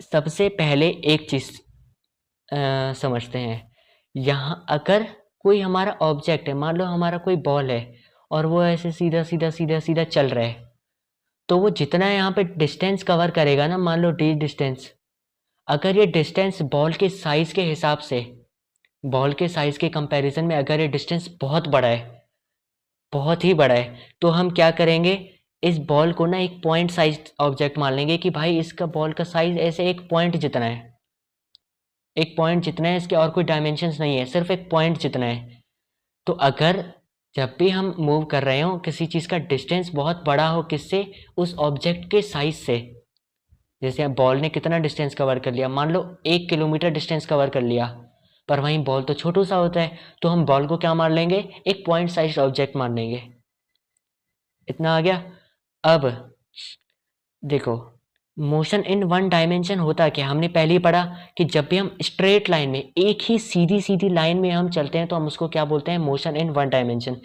सबसे पहले एक चीज समझते हैं। यहाँ अगर कोई हमारा ऑब्जेक्ट है, मान लो हमारा कोई बॉल है, और वो ऐसे सीधा सीधा सीधा सीधा चल रहा है, तो वो जितना यहाँ पे डिस्टेंस कवर करेगा ना, मान लो d डिस्टेंस, अगर ये डिस्टेंस बॉल के साइज के हिसाब से, बॉल के साइज के कंपैरिजन में अगर ये डिस्टेंस बहुत बड़ा है, बहुत ही बड़ा है, तो हम क्या करेंगे, इस बॉल को ना एक पॉइंट साइज ऑब्जेक्ट मान लेंगे कि भाई इसका बॉल का साइज ऐसे एक पॉइंट जितना है, एक पॉइंट जितना है, इसके और कोई डायमेंशंस नहीं है, सिर्फ एक पॉइंट जितना है। तो अगर जब भी हम मूव कर रहे हो, किसी चीज़ का डिस्टेंस बहुत बड़ा हो, किससे? उस ऑब्जेक्ट के साइज से। जैसे बॉल ने कितना डिस्टेंस कवर कर लिया, मान लो 1 किलोमीटर डिस्टेंस कवर कर लिया, पर वहीं बॉल तो छोटू सा होता है, तो हम बॉल को क्या मान लेंगे? एक पॉइंट साइज ऑब्जेक्ट मान लेंगे। इतना आ गया। अब देखो, मोशन इन 1 डायमेंशन होता क्या? हमने पहले ही पढ़ा कि जब भी हम स्ट्रेट लाइन में, एक ही सीधी सीधी लाइन में हम चलते हैं, तो हम उसको क्या बोलते हैं? Motion in 1 dimension.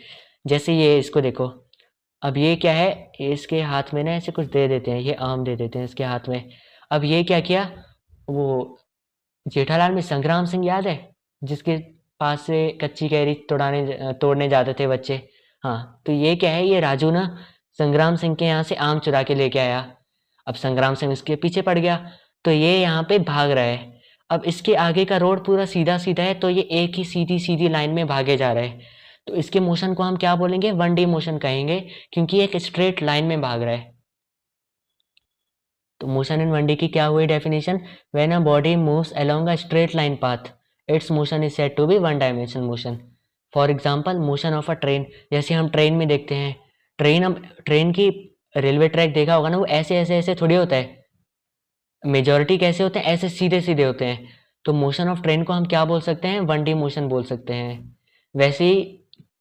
जैसे ये, इसको देखो, अब ये क्या है, इसके हाथ में ना ऐसे कुछ दे देते हैं, ये आम दे देते हैं इसके हाथ में। अब ये क्या किया, वो जेठालाल में संग्राम सिंह याद है, जिसके पास से कच्ची कैरी तोड़ने जाते थे बच्चे? हाँ, तो ये क्या है, ये राजू ना संग्राम सिंह के यहाँ से आम चुरा के लेके आया। अब संग्राम सिंह इसके पीछे पड़ गया, तो ये यहाँ पे भाग रहा है। अब इसके आगे का रोड पूरा सीधा सीधा है, तो ये एक ही सीधी सीधी लाइन में भागे जा रहा है, तो इसके मोशन को हम क्या बोलेंगे? 1D मोशन कहेंगे, क्योंकि एक स्ट्रेट लाइन में भाग रहा है। तो मोशन इन 1D की क्या हुई definition? When a body moves along a straight line path, it's motion is said to be 1 dimension motion. For example, motion of a train. जैसे हम ट्रेन में देखते हैं, ट्रेन की रेलवे ट्रैक देखा होगा ना, वो ऐसे ऐसे ऐसे थोड़ी होता है। मेजॉरिटी कैसे होते हैं? ऐसे सीधे सीधे होते हैं। तो मोशन ऑफ ट्रेन को हम क्या बोल सकते हैं? 1D मोशन बोल सकते हैं। वैसे ही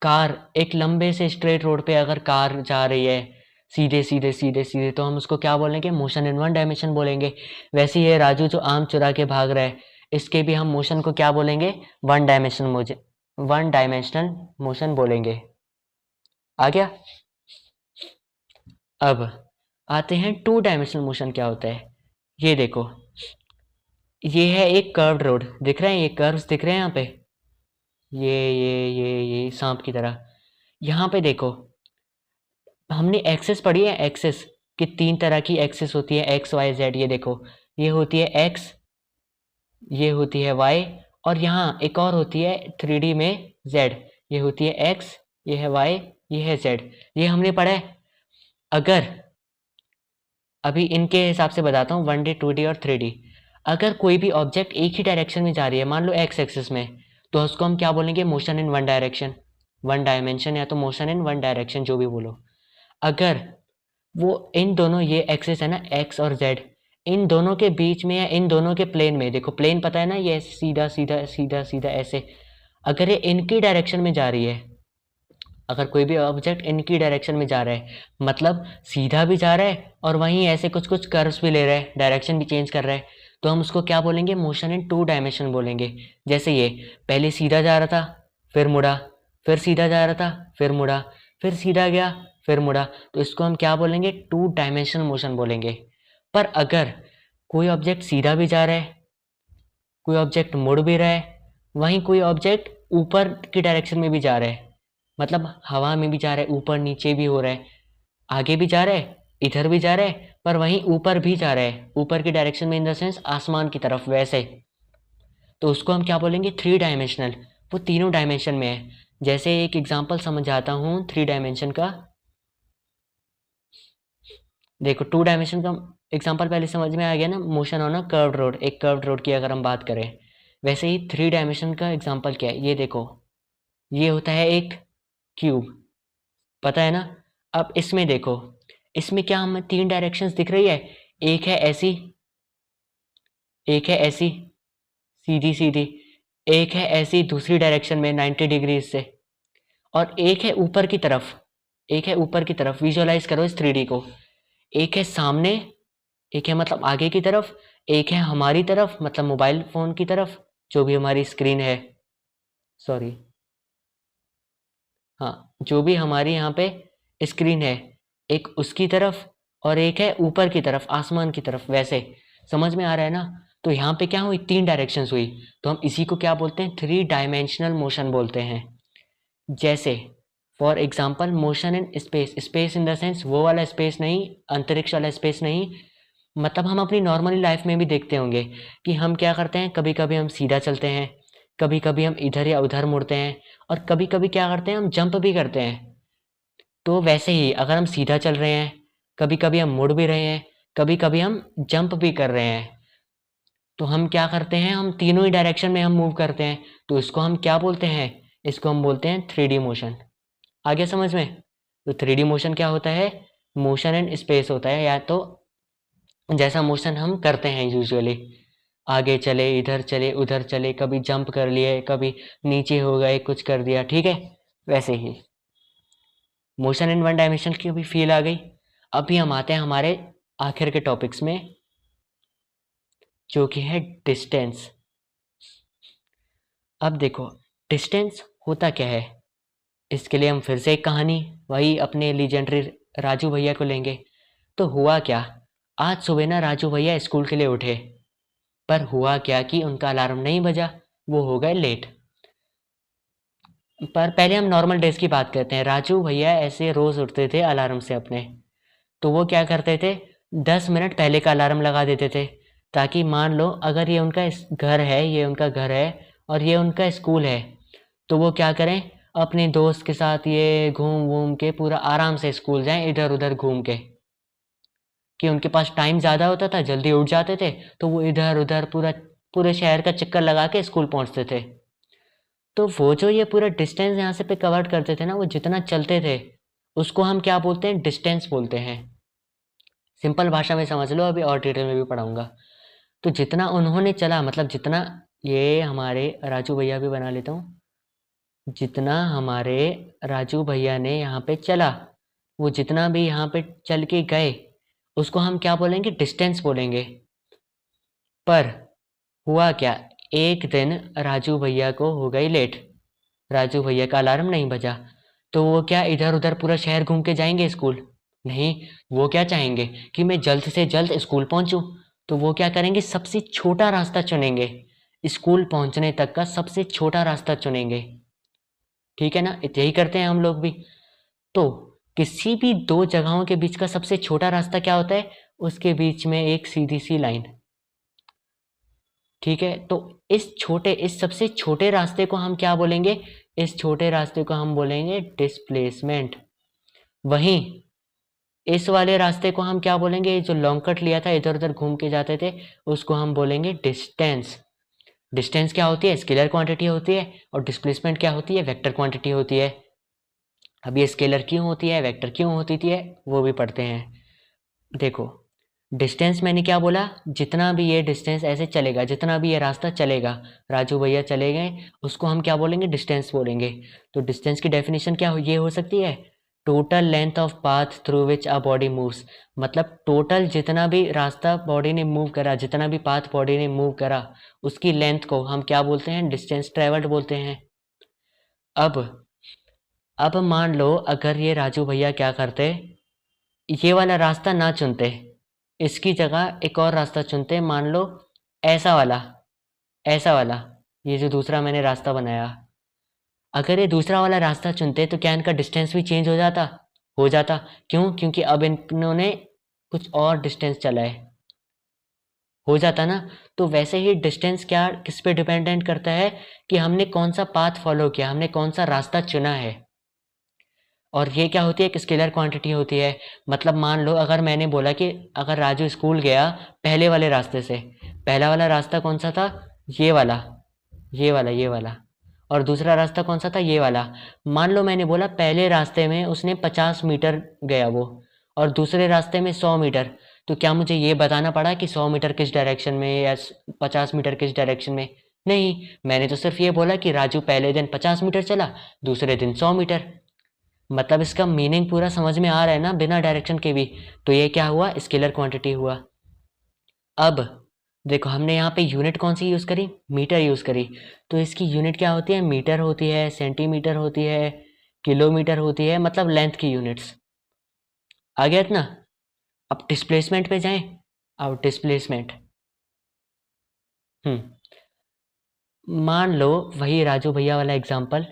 कार, एक लंबे से स्ट्रेट रोड पे अगर कार जा रही है सीधे सीधे सीधे सीधे, तो हम उसको क्या बोलेंगे? मोशन इन 1 डायमेंशन बोलेंगे। वैसे ही ये राजू जो आम चुरा के भाग रहा है, इसके भी हम मोशन को क्या बोलेंगे? 1 डायमेंशनल मोशन बोलेंगे। आ गया? अब आते हैं 2 डायमेंशनल मोशन क्या होता है। ये देखो, ये है एक कर्व्ड रोड, दिख रहे हैं? ये कर्व्स दिख रहे हैं यहाँ पे, ये सांप की तरह। यहाँ पे देखो, हमने एक्सेस पढ़ी है, एक्सेस कि 3 तरह की एक्सेस होती है, एक्स वाई जेड। ये देखो, ये होती है एक्स, ये होती है वाई, और यहाँ एक और होती है 3D में जेड। ये होती है एक्स, ये है वाई, ये है जेड। ये हमने पढ़ा है। अगर अभी इनके हिसाब से बताता हूँ, 1D 2D और 3D। अगर कोई भी ऑब्जेक्ट एक ही डायरेक्शन में जा रही है, मान लो एक्स एक्सिस में, तो उसको हम क्या बोलेंगे? मोशन इन 1 डायरेक्शन, 1 डायमेंशन, या तो मोशन इन 1 डायरेक्शन, जो भी बोलो। अगर वो इन दोनों, ये एक्सिस है ना एक्स और जेड, इन दोनों के बीच में या इन दोनों के प्लेन में, देखो प्लेन पता है ना, ये सीधा सीधा सीधा सीधा ऐसे, अगर ये इनकी डायरेक्शन में जा रही है, अगर कोई भी ऑब्जेक्ट इनकी डायरेक्शन में जा रहा है, मतलब सीधा भी जा रहा है और वहीं ऐसे कुछ कुछ कर्व्स भी ले रहा है, डायरेक्शन भी चेंज कर रहा है, तो हम उसको क्या बोलेंगे? मोशन इन 2 डायमेंशन बोलेंगे। जैसे ये पहले सीधा जा रहा था, फिर मुड़ा, फिर सीधा जा रहा था, फिर मुड़ा, फिर सीधा गया, फिर मुड़ा, तो इसको हम क्या बोलेंगे? 2 डायमेंशनल मोशन बोलेंगे। पर अगर कोई ऑब्जेक्ट सीधा भी जा रहा है, कोई ऑब्जेक्ट मुड़ भी रहा है, वहीं कोई ऑब्जेक्ट ऊपर की डायरेक्शन में भी जा रहा है, मतलब हवा में भी जा रहा है, ऊपर नीचे भी हो रहा है, आगे भी जा रहा है, इधर भी जा रहा है, पर वहीं ऊपर भी जा रहा है, ऊपर की डायरेक्शन में इन द सेंस आसमान की तरफ, वैसे, तो उसको हम क्या बोलेंगे? 3 डायमेंशनल। वो तीनों डायमेंशन में है। जैसे एक एग्जांपल समझाता हूँ 3 डायमेंशन का। देखो 2 डायमेंशन का एग्जांपल पहले समझ में आ गया ना, motion on a curved road, एक कर्व्ड रोड की अगर हम बात करें। वैसे ही 3 डायमेंशन का एग्जांपल क्या है, ये देखो, ये होता है एक क्यूब, पता है ना। अब इसमें देखो, इसमें क्या हमें 3 डायरेक्शंस दिख रही है, एक है ऐसी, एक है ऐसी सीधी सीधी, एक है ऐसी दूसरी डायरेक्शन में 90 डिग्री से, और एक है ऊपर की तरफ, एक है ऊपर की तरफ। विजुअलाइज करो इस 3D को, एक है सामने, एक है मतलब आगे की तरफ, एक है हमारी तरफ मतलब मोबाइल फोन की तरफ, जो भी हमारी स्क्रीन है, सॉरी, हाँ, जो भी हमारी यहाँ पे स्क्रीन है, एक उसकी तरफ और एक है ऊपर की तरफ, आसमान की तरफ। वैसे समझ में आ रहा है ना। तो यहाँ पे क्या हुई, 3 डायरेक्शंस हुई, तो हम इसी को क्या बोलते हैं, 3 डायमेंशनल मोशन बोलते हैं। जैसे for example motion in space, space in the sense वो वाला स्पेस नहीं, अंतरिक्ष वाला स्पेस नहीं, मतलब हम अपनी नॉर्मली लाइफ में भी देखते होंगे कि हम क्या करते हैं, कभी कभी हम सीधा चलते हैं, कभी कभी हम इधर या उधर मुड़ते हैं, और कभी कभी क्या करते हैं, हम जंप भी करते हैं। तो वैसे ही अगर हम सीधा चल रहे हैं, कभी कभी हम मुड़ भी रहे हैं, कभी कभी हम जंप भी कर रहे हैं, तो हम क्या करते हैं, हम तीनों ही डायरेक्शन में हम मूव करते हैं। तो इसको हम क्या बोलते हैं, इसको हम बोलते हैं 3D मोशन। आ गया समझ में। तो 3D मोशन क्या होता है, मोशन इन स्पेस होता है, या तो जैसा मोशन हम करते हैं यूजुअली, आगे चले, इधर चले, उधर चले, कभी जंप कर लिए, कभी नीचे हो गए, कुछ कर दिया, ठीक है। वैसे ही मोशन इन वन डायमेंशन की भी फील आ गई। अभी हम आते हैं हमारे आखिर के टॉपिक्स में, जो कि है डिस्टेंस। अब देखो डिस्टेंस होता क्या है, इसके लिए हम फिर से एक कहानी वही अपने लीजेंडरी राजू भैया को लेंगे। तो हुआ क्या, आज सुबह ना राजू भैया स्कूल के लिए उठे, पर हुआ क्या कि उनका अलार्म नहीं बजा, वो हो गए लेट। पर पहले हम नॉर्मल डेज की बात करते हैं। राजू भैया ऐसे रोज उठते थे अलार्म से अपने, तो वो क्या करते थे, 10 मिनट पहले का अलार्म लगा देते थे, ताकि मान लो अगर ये उनका घर है, ये उनका घर है और ये उनका स्कूल है, तो वो क्या करें, अपने दोस्त के साथ ये घूम घूम के पूरा आराम से स्कूल जाएं, इधर उधर घूम के, कि उनके पास टाइम ज़्यादा होता था, जल्दी उठ जाते थे, तो वो इधर उधर पूरा पूरे शहर का चक्कर लगा के स्कूल पहुंचते थे। तो वो जो ये पूरा डिस्टेंस यहाँ से पे कवर करते थे ना, वो जितना चलते थे उसको हम क्या बोलते हैं, डिस्टेंस बोलते हैं। सिंपल भाषा में समझ लो, अभी और डिटेल में भी पढ़ाऊंगा। तो जितना उन्होंने चला, मतलब जितना, ये हमारे राजू भैया भी बना लेता हूँ, जितना हमारे राजू भैया ने यहाँ पे चला, वो जितना भी यहाँ पे चल के गए, उसको हम क्या बोलेंगे, डिस्टेंस बोलेंगे। पर हुआ क्या, एक दिन राजू भैया को हो गई लेट, राजू भैया का अलार्म नहीं बजा, तो वो क्या इधर उधर पूरा शहर घूम के जाएंगे स्कूल, नहीं, वो क्या चाहेंगे कि मैं जल्द से जल्द स्कूल पहुंचूं। तो वो क्या करेंगे, सबसे छोटा रास्ता चुनेंगे, स्कूल पहुंचने तक का सबसे छोटा रास्ता चुनेंगे, ठीक है ना। यही करते हैं हम लोग भी। तो किसी भी दो जगहों के बीच का सबसे छोटा रास्ता क्या होता है, उसके बीच में एक सीधी सी लाइन, ठीक है। तो इस सबसे छोटे रास्ते को हम क्या बोलेंगे, इस छोटे रास्ते को हम बोलेंगे डिस्प्लेसमेंट। वहीं इस वाले रास्ते को हम क्या बोलेंगे, जो लॉन्ग कट लिया था, इधर उधर घूम के जाते थे, उसको हम बोलेंगे डिस्टेंस। डिस्टेंस क्या होती है, स्केलर क्वांटिटी होती है, और डिस्प्लेसमेंट क्या होती है, वेक्टर क्वांटिटी होती है। अब ये स्केलर क्यों होती है, वेक्टर क्यों होती थी, वो भी पढ़ते हैं। देखो डिस्टेंस मैंने क्या बोला, जितना भी ये डिस्टेंस ऐसे चलेगा, जितना भी ये रास्ता चलेगा, राजू भैया चले गए, उसको हम क्या बोलेंगे, डिस्टेंस बोलेंगे। तो डिस्टेंस की डेफिनेशन क्या ये हो सकती है, total length of path through which a body moves, मतलब टोटल जितना भी रास्ता बॉडी ने मूव करा, जितना भी पाथ बॉडी ने मूव करा, उसकी लेंथ को हम क्या बोलते हैं, डिस्टेंस ट्रेवल्ड बोलते हैं। अब अब मान लो अगर ये राजू भैया क्या करते, ये वाला रास्ता ना चुनते, इसकी जगह एक और रास्ता चुनते, मान लो ऐसा वाला, ऐसा वाला, ये जो दूसरा मैंने रास्ता बनाया, अगर ये दूसरा वाला रास्ता चुनते तो क्या इनका डिस्टेंस भी चेंज हो जाता, हो जाता। क्यों, क्योंकि अब इन्होंने कुछ और डिस्टेंस चला है, हो जाता ना। तो वैसे ही डिस्टेंस क्या किस पे डिपेंडेंट करता है कि हमने कौन सा पाथ फॉलो किया, हमने कौन सा रास्ता चुना है। और ये क्या होती है, एक स्केलर क्वांटिटी होती है। मतलब मान लो अगर मैंने बोला कि अगर राजू स्कूल गया पहले वाले रास्ते से, पहला वाला रास्ता कौन सा था, ये वाला, ये वाला, और दूसरा रास्ता कौन सा था, ये वाला। मान लो मैंने बोला पहले रास्ते में उसने 50 मीटर गया वो, और दूसरे रास्ते में 100 मीटर। तो क्या मुझे ये बताना पड़ा कि 100 मीटर किस डायरेक्शन में या 50 मीटर किस डायरेक्शन में? नहीं, मैंने तो सिर्फ ये बोला कि राजू पहले दिन 50 मीटर चला, दूसरे दिन 100 मीटर। मतलब इसका मीनिंग पूरा समझ में आ रहा है ना, बिना डायरेक्शन के भी। तो ये क्या हुआ, स्केलर क्वांटिटी हुआ। अब देखो हमने यहाँ पे यूनिट कौन सी यूज़ करी, मीटर यूज़ करी। तो इसकी यूनिट क्या होती है, मीटर होती है, सेंटीमीटर होती है, किलोमीटर होती है, मतलब लेंथ की यूनिट्स। आ गया इतना। अब डिस्प्लेसमेंट पे जाएं। अब डिस्प्लेसमेंट, मान लो वही राजू भैया वाला एग्जांपल,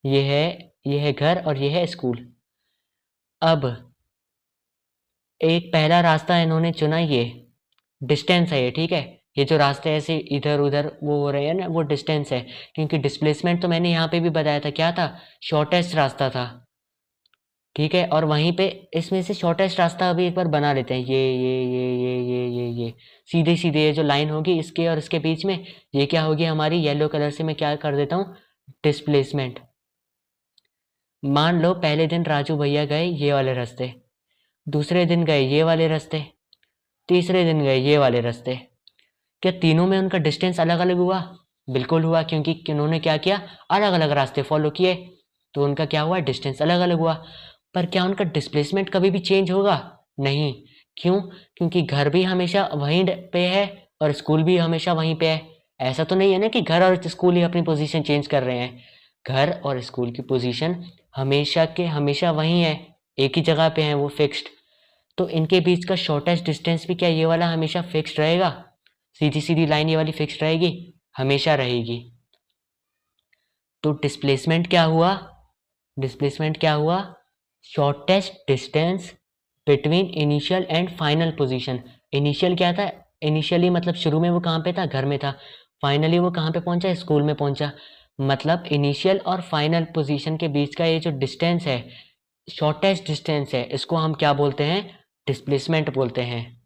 ये है ये है घर और ये है स्कूल। अब एक पहला रास्ता इन्होंने चुना, ये डिस्टेंस है ये, ठीक है। ये जो रास्ते ऐसे इधर उधर वो हो रहे हैं ना, वो डिस्टेंस है। क्योंकि डिस्प्लेसमेंट तो मैंने यहाँ पे भी बताया था, क्या था, शॉर्टेस्ट रास्ता था, ठीक है। और वहीं पे इसमें से शॉर्टेस्ट रास्ता अभी एक बार बना लेते हैं, ये सीधे सीधे ये जो लाइन होगी इसके और इसके बीच में, ये क्या होगी हमारी, येलो कलर से मैं क्या कर देता हूँ, डिस्प्लेसमेंट। मान लो पहले दिन राजू भैया गए ये वाले रास्ते, दूसरे दिन गए ये वाले रास्ते, तीसरे दिन गए ये वाले रास्ते। क्या तीनों में उनका डिस्टेंस अलग अलग हुआ? बिल्कुल हुआ, क्योंकि उन्होंने क्या किया, अलग अलग रास्ते फॉलो किए, तो उनका क्या हुआ, डिस्टेंस अलग अलग हुआ। पर क्या उनका डिस्प्लेसमेंट कभी भी चेंज होगा? नहीं। क्यों? क्योंकि घर भी हमेशा वहीं पे है और स्कूल भी हमेशा वहीं पे है। ऐसा तो नहीं है ना कि घर और स्कूल ही अपनी पोजीशन चेंज कर रहे हैं। घर और स्कूल की पोजीशन हमेशा के हमेशा वहीं है, एक ही जगह पे है, वो फिक्स्ड। तो इनके बीच का शॉर्टेस्ट डिस्टेंस भी क्या ये वाला हमेशा फिक्स्ड रहेगा? सीधी सीधी लाइन ये वाली फिक्स्ड रहेगी? हमेशा रहेगी। तो डिस्प्लेसमेंट क्या हुआ, डिस्प्लेसमेंट क्या हुआ, shortest distance between initial and final position. Initial क्या था, इनिशियली मतलब शुरू में वो कहाँ पे था, घर में था। फाइनली वो कहाँ पे पहुंचा, स्कूल में पहुंचा। मतलब इनिशियल और फाइनल पोजीशन के बीच का ये जो डिस्टेंस है, शॉर्टेस्ट डिस्टेंस है, इसको हम क्या बोलते हैं, डिस्प्लेसमेंट बोलते हैं।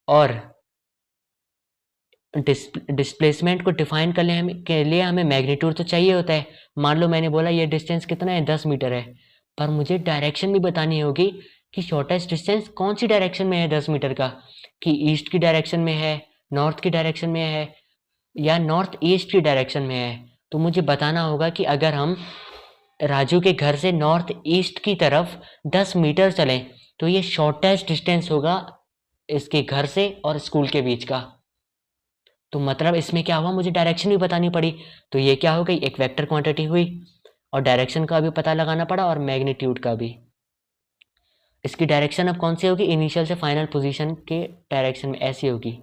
और डिस्प्लेसमेंट को डिफाइन करने के लिए हमें मैग्नीट्यूड तो चाहिए होता है। मान लो मैंने बोला ये डिस्टेंस कितना है, 10 मीटर है, पर मुझे डायरेक्शन भी बतानी होगी कि शॉर्टेस्ट डिस्टेंस कौन सी डायरेक्शन में है 10 मीटर का, कि ईस्ट की डायरेक्शन में है, नॉर्थ की डायरेक्शन में है, या नॉर्थ ईस्ट की डायरेक्शन में है। तो मुझे बताना होगा कि अगर हम राजू के घर से नॉर्थ ईस्ट की तरफ 10 मीटर चलें तो ये शॉर्टेस्ट डिस्टेंस होगा इसके घर से और स्कूल के बीच का। तो मतलब इसमें क्या हुआ, मुझे डायरेक्शन भी बतानी पड़ी। तो ये क्या हो गई, एक वेक्टर क्वांटिटी हुई, और डायरेक्शन का भी पता लगाना पड़ा और मैग्नीट्यूड का भी। इसकी डायरेक्शन अब कौन सी होगी, इनिशियल से फाइनल पोजीशन के डायरेक्शन में ऐसी होगी।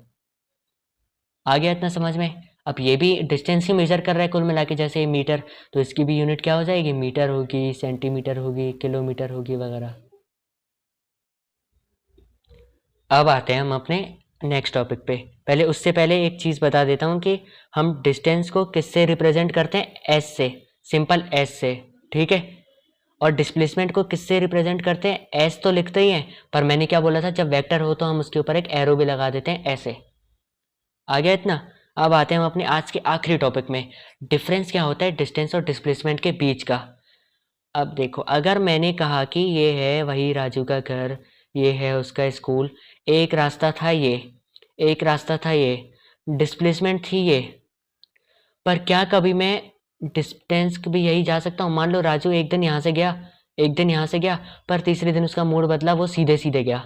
आ गया इतना समझ में? अब ये भी डिस्टेंस ही मेजर कर रहा है कुल मिला के, जैसे मीटर, तो इसकी भी यूनिट क्या हो जाएगी, मीटर होगी, सेंटीमीटर होगी, किलोमीटर होगी वगैरह। अब आते हैं हम अपने नेक्स्ट टॉपिक पे। पहले उससे पहले एक चीज़ बता देता हूँ कि हम डिस्टेंस को किससे रिप्रेजेंट करते हैं, एस से, सिंपल एस से, ठीक है। और डिस्प्लेसमेंट को किससे रिप्रेजेंट करते हैं, एस तो लिखते ही हैं, पर मैंने क्या बोला था, जब वेक्टर हो तो हम उसके ऊपर एक एरो भी लगा देते हैं, ऐसे। आ गया इतना? अब आते हैं हम अपने आज के आखिरी टॉपिक में, डिफरेंस क्या होता है डिस्टेंस और डिस्प्लेसमेंट के बीच का। अब देखो, अगर मैंने कहा कि ये है वही राजू का घर, ये है उसका स्कूल, एक रास्ता था ये, एक रास्ता था ये, डिस्प्लेसमेंट थी ये, पर क्या कभी मैं डिस्टेंस भी यही जा सकता हूँ? मान लो राजू एक दिन यहाँ से गया, एक दिन यहाँ से गया, पर तीसरे दिन उसका मूड बदला, वो सीधे सीधे गया,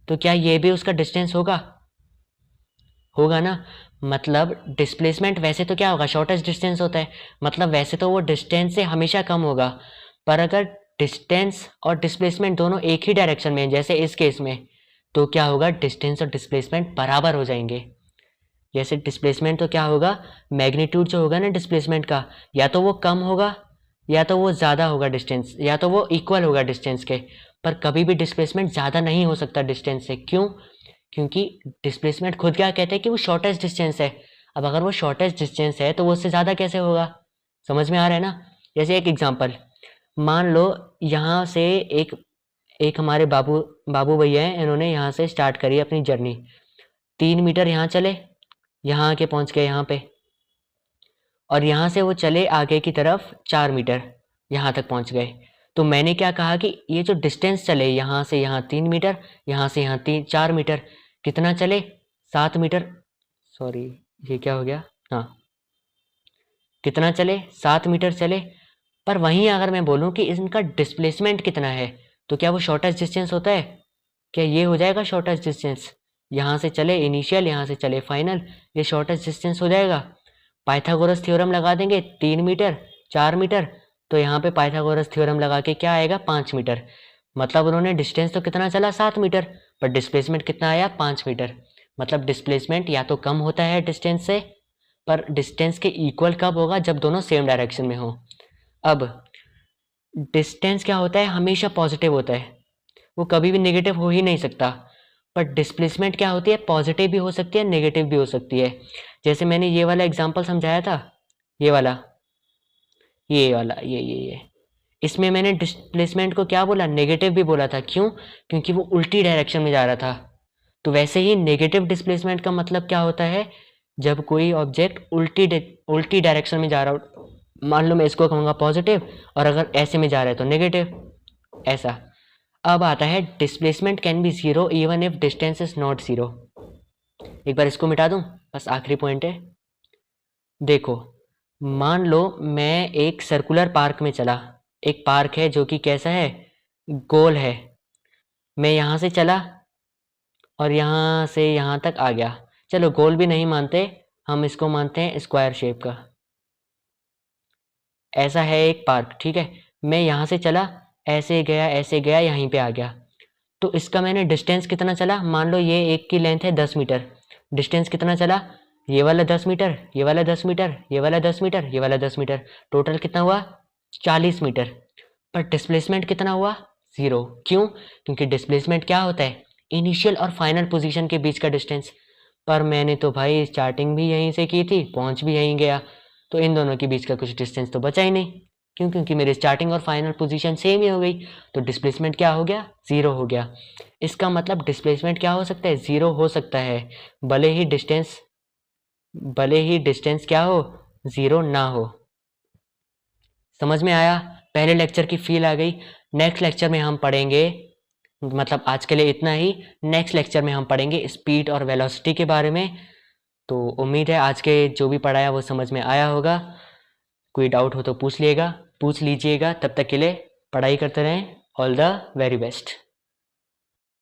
तो क्या ये भी उसका डिस्टेंस होगा? होगा ना। मतलब डिस्प्लेसमेंट वैसे तो क्या होगा, शॉर्टेस्ट डिस्टेंस होता है, मतलब वैसे तो वो डिस्टेंस से हमेशा कम होगा। पर अगर डिस्टेंस और डिस्प्लेसमेंट दोनों एक ही डायरेक्शन में, जैसे इस केस में, तो क्या होगा, डिस्टेंस और डिस्प्लेसमेंट बराबर हो जाएंगे। जैसे डिस्प्लेसमेंट तो क्या होगा, मैग्नीट्यूड जो होगा ना डिस्प्लेसमेंट का, या तो वो कम होगा या तो वो ज़्यादा होगा डिस्टेंस, या तो वो इक्वल होगा डिस्टेंस के। पर कभी भी डिस्प्लेसमेंट ज़्यादा नहीं हो सकता डिस्टेंस से। क्यों? क्योंकि डिस्प्लेसमेंट खुद क्या कहते हैं कि वो शॉर्टेस्ट डिस्टेंस है। अब अगर वो शॉर्टेस्ट डिस्टेंस है तो वो उससे ज़्यादा कैसे होगा? समझ में आ रहा है ना? जैसे एक एग्जांपल, मान लो यहाँ से एक एक हमारे बाबू भैया हैं, इन्होंने यहाँ से स्टार्ट करी अपनी जर्नी। 3 मीटर यहाँ चले, यहाँ आके पहुँच गए यहाँ पे, और यहाँ से वो चले आगे की तरफ 4 मीटर, यहाँ तक पहुँच गए। तो मैंने क्या कहा कि ये जो डिस्टेंस चले, यहाँ से यहाँ 3 मीटर, यहाँ से यहाँ 4 मीटर, कितना चले? 7 मीटर। सॉरी, ये क्या हो गया? हाँ, कितना चले? 7 मीटर चले। पर वहीं अगर मैं बोलूँ कि इनका डिस्प्लेसमेंट कितना है, तो क्या वो शॉर्टेस्ट डिस्टेंस होता है? क्या ये हो जाएगा शॉर्टेस्ट डिस्टेंस? यहाँ से चले इनिशियल, यहाँ से चले फाइनल, ये शॉर्टेस्ट डिस्टेंस हो जाएगा। पाइथागोरस थ्योरम लगा देंगे, 3 मीटर 4 मीटर, तो यहाँ पे पाइथागोरस थ्योरम लगा के क्या आएगा? 5 मीटर। मतलब उन्होंने डिस्टेंस तो कितना चला? 7 मीटर, पर डिस्प्लेसमेंट कितना आया? 5 मीटर। मतलब डिस्प्लेसमेंट या तो कम होता है डिस्टेंस से, पर डिस्टेंस के इक्वल कब होगा? जब दोनों सेम डायरेक्शन में हो। अब डिस्टेंस क्या होता है? हमेशा पॉजिटिव होता है, वो कभी भी नेगेटिव हो ही नहीं सकता। पर डिस्प्लेसमेंट क्या होती है? पॉजिटिव भी हो सकती है, नेगेटिव भी हो सकती है। जैसे मैंने ये वाला एग्जांपल समझाया था, ये वाला, ये वाला, ये इसमें मैंने डिस्प्लेसमेंट को क्या बोला? नेगेटिव भी बोला था। क्यों? क्योंकि वो उल्टी डायरेक्शन में जा रहा था। तो वैसे ही नेगेटिव डिस्प्लेसमेंट का मतलब क्या होता है? जब कोई ऑब्जेक्ट उल्टी डायरेक्शन में जा रहा हो, मान लो मैं इसको कहूँगा पॉजिटिव, और अगर ऐसे में जा रहा है तो नेगेटिव, ऐसा। अब आता है displacement can be zero even if distance is not zero. एक बार इसको मिटा दूं, बस आखिरी पॉइंट है। देखो, मान लो मैं एक सर्कुलर पार्क में चला, एक पार्क है जो कि कैसा है? गोल है। मैं यहाँ से चला और यहाँ से यहाँ तक आ गया। चलो गोल भी नहीं मानते, हम इसको मानते हैं स्क्वायर शेप का। ऐसा है एक पार्क, ठीक है। मैं यहाँ से चला, ऐसे गया, यहीं पे आ गया। तो इसका मैंने डिस्टेंस कितना चला? मान लो ये एक की लेंथ है 10 मीटर, डिस्टेंस कितना चला? ये वाला 10 मीटर, ये वाला 10 मीटर, ये वाला 10 मीटर, ये वाला 10 मीटर, टोटल कितना हुआ? 40 मीटर। पर डिस्प्लेसमेंट कितना हुआ? 0। क्यों? क्योंकि डिस्प्लेसमेंट क्या होता है? इनिशियल और फाइनल पोजीशन के बीच का डिस्टेंस। पर मैंने तो भाई स्टार्टिंग भी यहीं से की थी, पहुंच भी यहीं गया, तो इन दोनों के बीच का कुछ डिस्टेंस तो बचा ही नहीं। क्यों? क्योंकि मेरी स्टार्टिंग और फाइनल पोजीशन सेम ही हो गई, तो डिस्प्लेसमेंट क्या हो गया? 0 हो गया। इसका मतलब डिस्प्लेसमेंट क्या हो सकता है? 0 हो सकता है, भले ही डिस्टेंस क्या हो? 0 ना हो। समझ में आया? पहले लेक्चर की फील आ गई। नेक्स्ट लेक्चर में हम पढ़ेंगे, मतलब आज के लिए इतना ही। नेक्स्ट लेक्चर में हम पढ़ेंगे स्पीड और वेलोसिटी के बारे में। तो उम्मीद है आज के जो भी पढ़ाया वो समझ में आया होगा। कोई डाउट हो तो पूछ लीजिएगा। तब तक के लिए पढ़ाई करते रहें। All the very best.